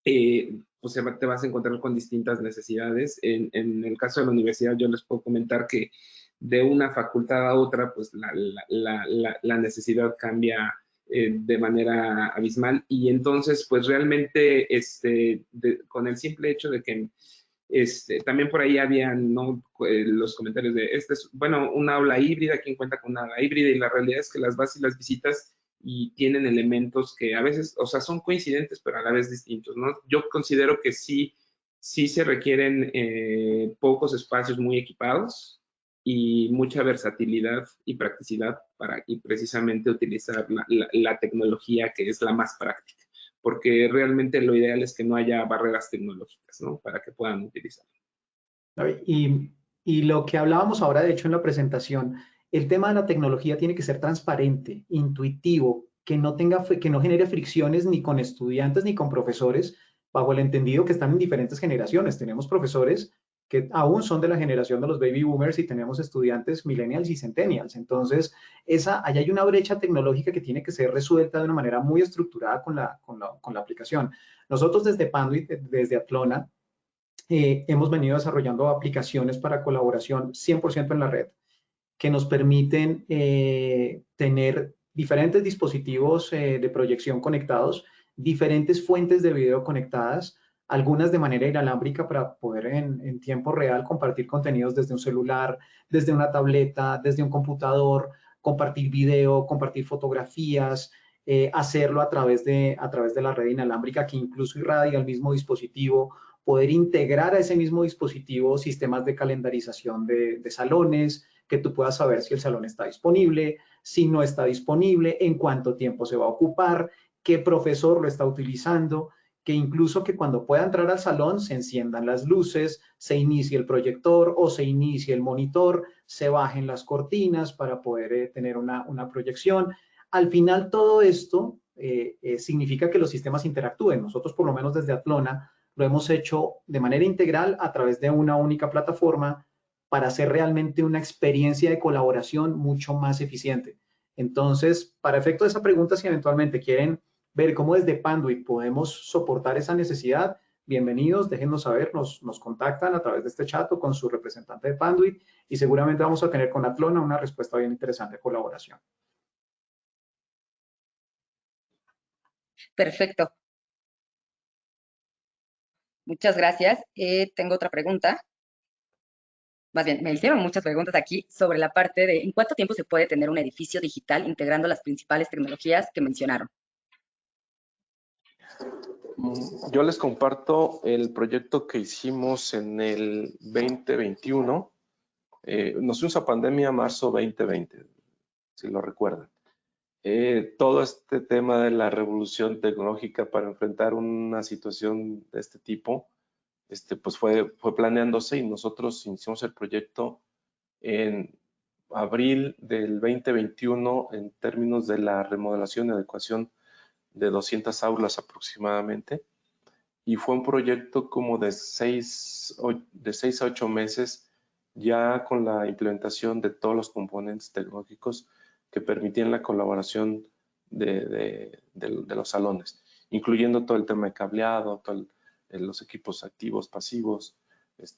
pues te vas a encontrar con distintas necesidades. En el caso de la universidad, yo les puedo comentar que de una facultad a otra, pues la necesidad cambia de manera abismal, y entonces, pues realmente, con el simple hecho de que también por ahí habían, ¿no?, los comentarios de, bueno, una aula híbrida, ¿quién cuenta con una aula híbrida? Y la realidad es que las vas y las visitas y tienen elementos que a veces, o sea, son coincidentes, pero a la vez distintos, ¿no? Yo considero que sí se requieren pocos espacios muy equipados y mucha versatilidad y practicidad y precisamente utilizar la tecnología que es la más práctica, porque realmente lo ideal es que no haya barreras tecnológicas, ¿no?, para que puedan utilizarlo. Y lo que hablábamos ahora, de hecho, en la presentación, el tema de la tecnología tiene que ser transparente, intuitivo, que no genere fricciones ni con estudiantes ni con profesores, bajo el entendido que están en diferentes generaciones. Tenemos profesores que aún son de la generación de los baby boomers y tenemos estudiantes millennials y centennials. Entonces, allá hay una brecha tecnológica que tiene que ser resuelta de una manera muy estructurada con la aplicación. Nosotros desde Panduit, desde Atlona, hemos venido desarrollando aplicaciones para colaboración 100% en la red, que nos permiten tener diferentes dispositivos de proyección conectados, diferentes fuentes de video conectadas, algunas de manera inalámbrica para poder en tiempo real compartir contenidos desde un celular, desde una tableta, desde un computador, compartir video, compartir fotografías, hacerlo a través de la red inalámbrica que incluso irradia el mismo dispositivo, poder integrar a ese mismo dispositivo sistemas de calendarización de salones, que tú puedas saber si el salón está disponible, si no está disponible, en cuánto tiempo se va a ocupar, qué profesor lo está utilizando, que incluso que cuando pueda entrar al salón se enciendan las luces, se inicie el proyector o se inicie el monitor, se bajen las cortinas para poder tener una proyección. Al final todo esto significa que los sistemas interactúen. Nosotros, por lo menos desde Atlona, lo hemos hecho de manera integral a través de una única plataforma para hacer realmente una experiencia de colaboración mucho más eficiente. Entonces, para efecto de esa pregunta, si eventualmente quieren ver cómo desde Panduit podemos soportar esa necesidad, bienvenidos, déjennos saber, nos contactan a través de este chat o con su representante de Panduit y seguramente vamos a tener con Atlona una respuesta bien interesante de colaboración. Perfecto. Muchas gracias. Tengo otra pregunta. Más bien, me hicieron muchas preguntas aquí sobre la parte de ¿en cuánto tiempo se puede tener un edificio digital integrando las principales tecnologías que mencionaron? Yo les comparto el proyecto que hicimos en el 2021. Nos fuimos a pandemia marzo 2020, si lo recuerdan. Todo este tema de la revolución tecnológica para enfrentar una situación de este tipo, pues fue planeándose y nosotros iniciamos el proyecto en abril del 2021 en términos de la remodelación y adecuación de 200 aulas aproximadamente. Y fue un proyecto como de 6 a 8 meses ya con la implementación de todos los componentes tecnológicos que permitían la colaboración de los salones, incluyendo todo el tema de cableado, los equipos activos, pasivos,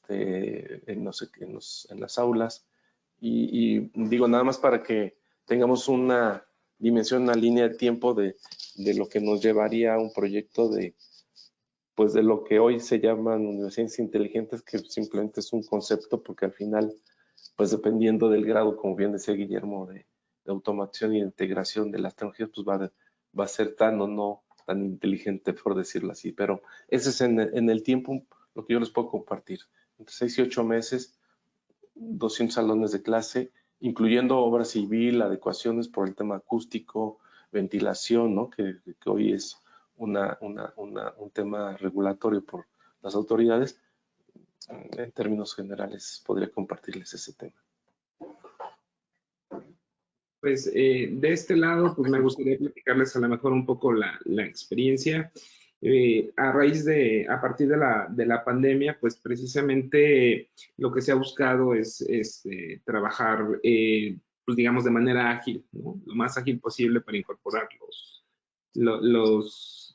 en las aulas. Y digo, nada más para que tengamos una dimensión, una línea de tiempo de lo que nos llevaría a un proyecto pues de lo que hoy se llaman universidades inteligentes, que simplemente es un concepto, porque al final, pues dependiendo del grado, como bien decía Guillermo, de automación y de integración de las tecnologías, pues va a ser tan o no tan inteligente, por decirlo así. Pero ese es en el tiempo lo que yo les puedo compartir. Entre 6 y 8 meses, 200 salones de clase, incluyendo obra civil, adecuaciones por el tema acústico, ventilación, ¿no? que hoy es un tema regulatorio por las autoridades. En términos generales, podría compartirles ese tema. Pues de este lado, pues me gustaría platicarles a lo mejor un poco la experiencia. A partir de la pandemia, pues precisamente lo que se ha buscado es trabajar, pues digamos, de manera ágil, ¿no? Lo más ágil posible para incorporar los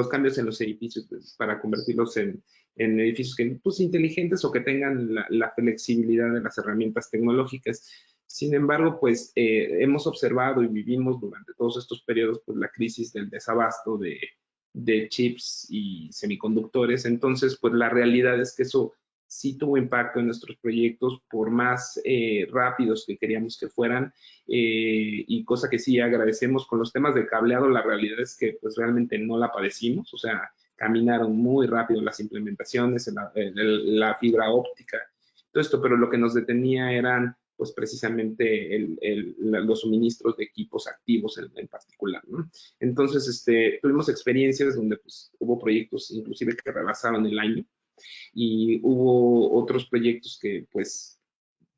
cambios en los edificios, pues, para convertirlos en edificios pues, inteligentes o que tengan la flexibilidad de las herramientas tecnológicas. Sin embargo, pues hemos observado y vivimos durante todos estos periodos pues, la crisis del desabasto de chips y semiconductores. Entonces, pues la realidad es que eso sí tuvo impacto en nuestros proyectos, por más rápidos que queríamos que fueran, y cosa que sí agradecemos. Con los temas de cableado, la realidad es que pues realmente no la padecimos, o sea, caminaron muy rápido las implementaciones, la fibra óptica, todo esto, pero lo que nos detenía eran pues precisamente los suministros de equipos activos en particular, ¿no? Entonces, tuvimos experiencias donde pues hubo proyectos inclusive que rebasaron el año, y hubo otros proyectos que pues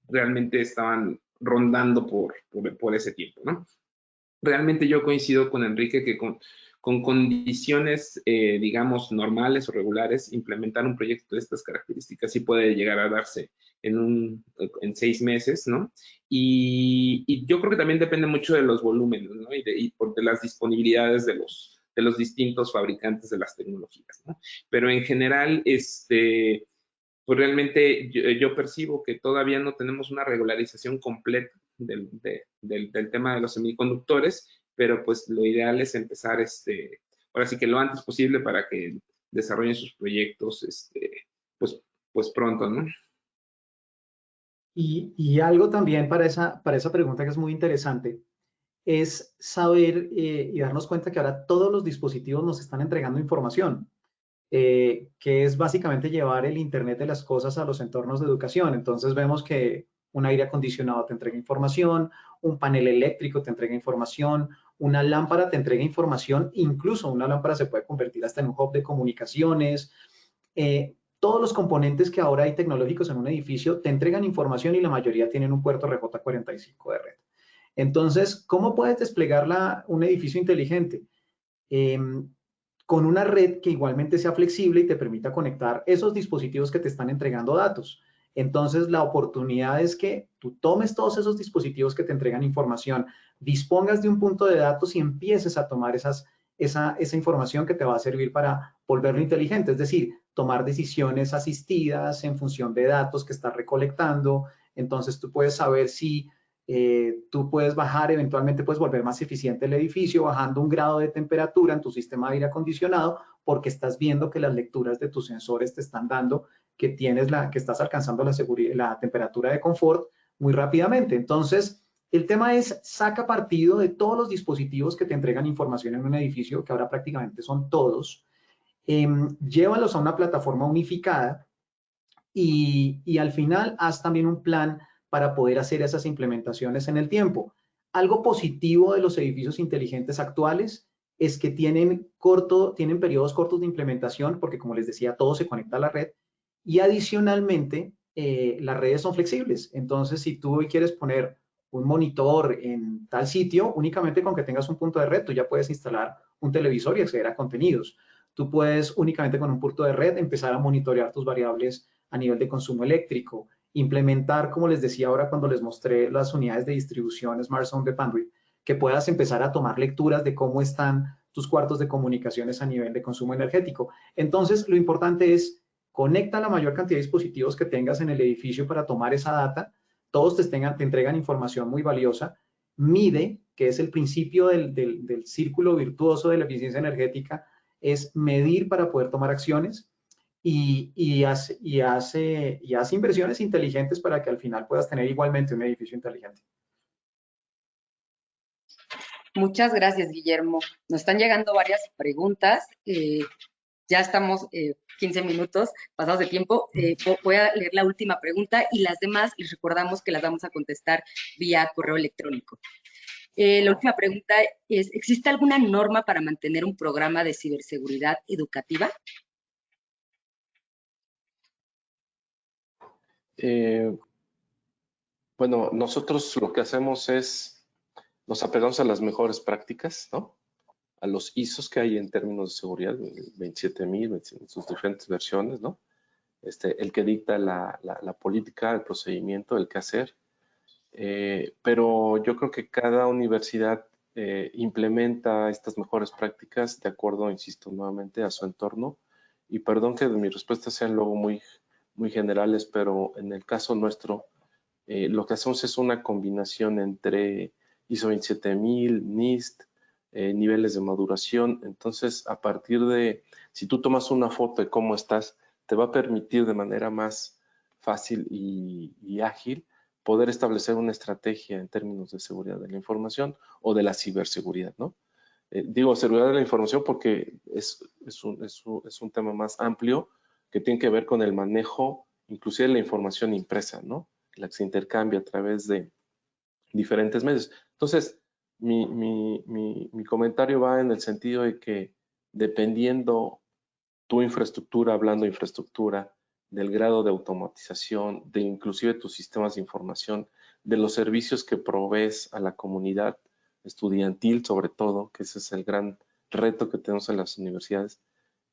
realmente estaban rondando por ese tiempo, ¿no? Realmente yo coincido con Enrique que con condiciones, digamos, normales o regulares, implementar un proyecto de estas características sí puede llegar a darse en 6 meses, ¿no? Y yo creo que también depende mucho de los volúmenes, ¿no? Y de las disponibilidades de los distintos fabricantes de las tecnologías, ¿no? Pero en general, pues realmente yo percibo que todavía no tenemos una regularización completa del tema de los semiconductores, pero pues lo ideal es empezar ahora sí que lo antes posible para que desarrollen sus proyectos pues pronto, ¿no? Y algo también para esa pregunta que es muy interesante es saber y darnos cuenta que ahora todos los dispositivos nos están entregando información. Que es básicamente llevar el Internet de las cosas a los entornos de educación. Entonces vemos que un aire acondicionado te entrega información, un panel eléctrico te entrega información, una lámpara te entrega información, incluso una lámpara se puede convertir hasta en un hub de comunicaciones. Todos los componentes que ahora hay tecnológicos en un edificio te entregan información y la mayoría tienen un puerto RJ45 de red. Entonces, ¿cómo puedes desplegar un edificio inteligente? Con una red que igualmente sea flexible y te permita conectar esos dispositivos que te están entregando datos. Entonces, la oportunidad es que tú tomes todos esos dispositivos que te entregan información, dispongas de un punto de datos y empieces a tomar esa información que te va a servir para volverlo inteligente, es decir, tomar decisiones asistidas en función de datos que estás recolectando. Entonces, tú puedes saber si Tú puedes bajar, eventualmente puedes volver más eficiente el edificio bajando 1 grado de temperatura en tu sistema de aire acondicionado porque estás viendo que las lecturas de tus sensores te están dando que que estás alcanzando la temperatura de confort muy rápidamente. Entonces, el tema es, saca partido de todos los dispositivos que te entregan información en un edificio, que ahora prácticamente son todos, llévalos a una plataforma unificada y al final haz también un plan para poder hacer esas implementaciones en el tiempo. Algo positivo de los edificios inteligentes actuales es que tienen periodos cortos de implementación porque, como les decía, todo se conecta a la red y adicionalmente las redes son flexibles. Entonces, si tú hoy quieres poner un monitor en tal sitio, únicamente con que tengas un punto de red, tú ya puedes instalar un televisor y acceder a contenidos. Tú puedes únicamente con un punto de red empezar a monitorear tus variables a nivel de consumo eléctrico, implementar, como les decía ahora cuando les mostré las unidades de distribución Smart Zone de Panduit, que puedas empezar a tomar lecturas de cómo están tus cuartos de comunicaciones a nivel de consumo energético. Entonces, lo importante es conecta la mayor cantidad de dispositivos que tengas en el edificio para tomar esa data, todos te entregan información muy valiosa, mide, que es el principio del círculo virtuoso de la eficiencia energética, es medir para poder tomar acciones y hace inversiones inteligentes para que al final puedas tener igualmente un edificio inteligente. Muchas gracias, Guillermo. Nos están llegando varias preguntas. Ya estamos 15 minutos pasados de tiempo. Voy a leer la última pregunta y las demás les recordamos que las vamos a contestar vía correo electrónico. La última pregunta es, ¿existe alguna norma para mantener un programa de ciberseguridad educativa? Bueno, nosotros lo que hacemos es, nos apegamos a las mejores prácticas, ¿no? A los ISOs que hay en términos de seguridad, 27000, en sus diferentes versiones, ¿no? El que dicta la política, el procedimiento, el qué hacer. Pero yo creo que cada universidad implementa estas mejores prácticas de acuerdo, insisto nuevamente, a su entorno. Y perdón que mis respuestas sean luego muy generales, pero en el caso nuestro, lo que hacemos es una combinación entre ISO 27000, NIST, niveles de maduración. Entonces, a partir de, si tú tomas una foto de cómo estás, te va a permitir de manera más fácil y ágil poder establecer una estrategia en términos de seguridad de la información o de la ciberseguridad, ¿no? Digo seguridad de la información porque es un tema más amplio que tiene que ver con el manejo, inclusive la información impresa, ¿no? La que se intercambia a través de diferentes medios. Entonces, mi comentario va en el sentido de que dependiendo tu infraestructura, hablando de infraestructura, del grado de automatización, de inclusive tus sistemas de información, de los servicios que provees a la comunidad estudiantil, sobre todo, que ese es el gran reto que tenemos en las universidades,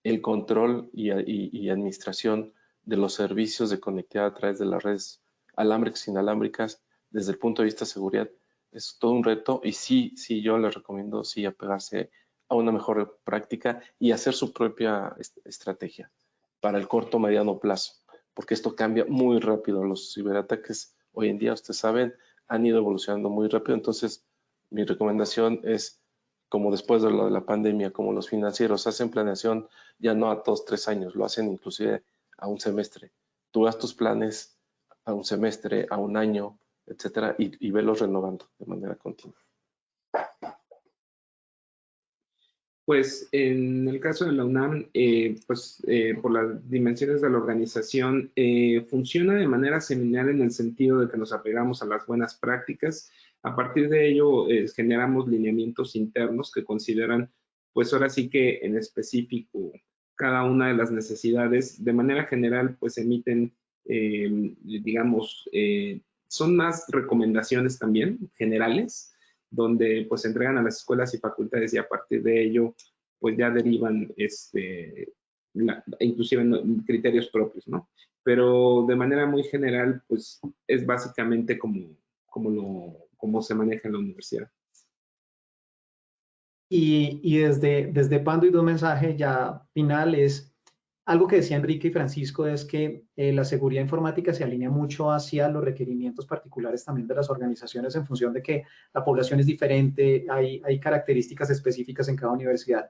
el control y administración de los servicios de conectividad a través de las redes alámbricas e inalámbricas, desde el punto de vista de seguridad, es todo un reto y sí, yo les recomiendo sí apegarse a una mejor práctica y hacer su propia estrategia para el corto mediano plazo, porque esto cambia muy rápido. Los ciberataques hoy en día, ustedes saben, han ido evolucionando muy rápido. Entonces, mi recomendación es, como después de lo de la pandemia, como los financieros hacen planeación ya no a 2, 3 años, lo hacen inclusive a un semestre. Tú haz tus planes a un semestre, a un año, etcétera, y velos renovando de manera continua. Pues en el caso de la UNAM, por las dimensiones de la organización, funciona de manera similar en el sentido de que nos apegamos a las buenas prácticas. A partir de ello, generamos lineamientos internos que consideran, pues ahora sí que en específico, cada una de las necesidades. De manera general, pues emiten, son más recomendaciones también generales, donde pues entregan a las escuelas y facultades y a partir de ello pues ya derivan inclusive criterios propios, ¿no? Pero de manera muy general pues es básicamente como se maneja en la universidad. Y desde Panduit un mensaje ya final es, Algo que decía Enrique y Francisco es que la seguridad informática se alinea mucho hacia los requerimientos particulares también de las organizaciones en función de que la población es diferente, hay características específicas en cada universidad.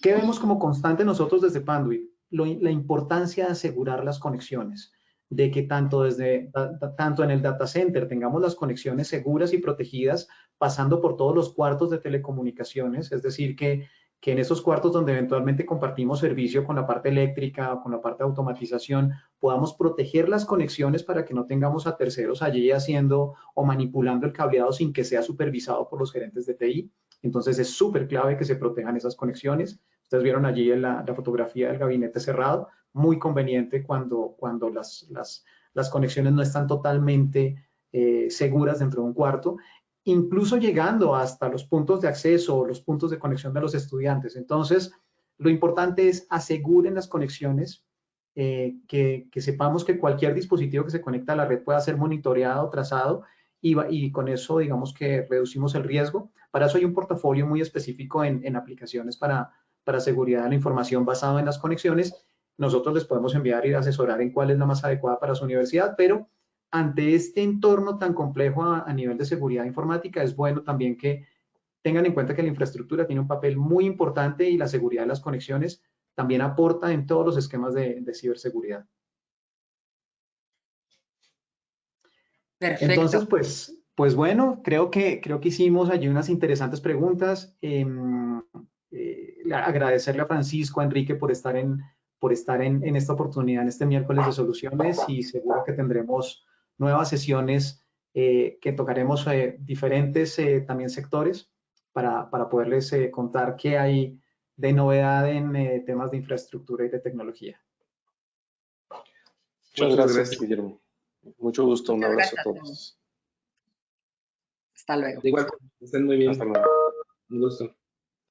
¿Qué vemos como constante nosotros desde Panduit? La importancia de asegurar las conexiones, de que tanto en el data center tengamos las conexiones seguras y protegidas, pasando por todos los cuartos de telecomunicaciones, es decir, que en esos cuartos donde eventualmente compartimos servicio con la parte eléctrica o con la parte de automatización, podamos proteger las conexiones para que no tengamos a terceros allí haciendo o manipulando el cableado sin que sea supervisado por los gerentes de TI. Entonces es súper clave que se protejan esas conexiones. Ustedes vieron allí la fotografía del gabinete cerrado, muy conveniente cuando las conexiones no están totalmente seguras dentro de un cuarto, incluso llegando hasta los puntos de acceso o los puntos de conexión de los estudiantes. Entonces, lo importante es aseguren las conexiones, que sepamos que cualquier dispositivo que se conecta a la red pueda ser monitoreado, trazado, y con eso, digamos que reducimos el riesgo. Para eso hay un portafolio muy específico en aplicaciones para seguridad de la información basado en las conexiones. Nosotros les podemos enviar y asesorar en cuál es la más adecuada para su universidad, pero ante este entorno tan complejo a nivel de seguridad informática, es bueno también que tengan en cuenta que la infraestructura tiene un papel muy importante y la seguridad de las conexiones también aporta en todos los esquemas de ciberseguridad. Perfecto. Entonces, pues bueno, creo que hicimos allí unas interesantes preguntas. Agradecerle a Francisco, a Enrique por estar en esta oportunidad, en este miércoles de soluciones, y seguro que tendremos nuevas sesiones que tocaremos diferentes también sectores para poderles contar qué hay de novedad en temas de infraestructura y de tecnología. Muchas gracias, Guillermo. Mucho gusto, un abrazo a todos. Hasta luego. Igual, estén muy bien. Hasta luego. Un gusto.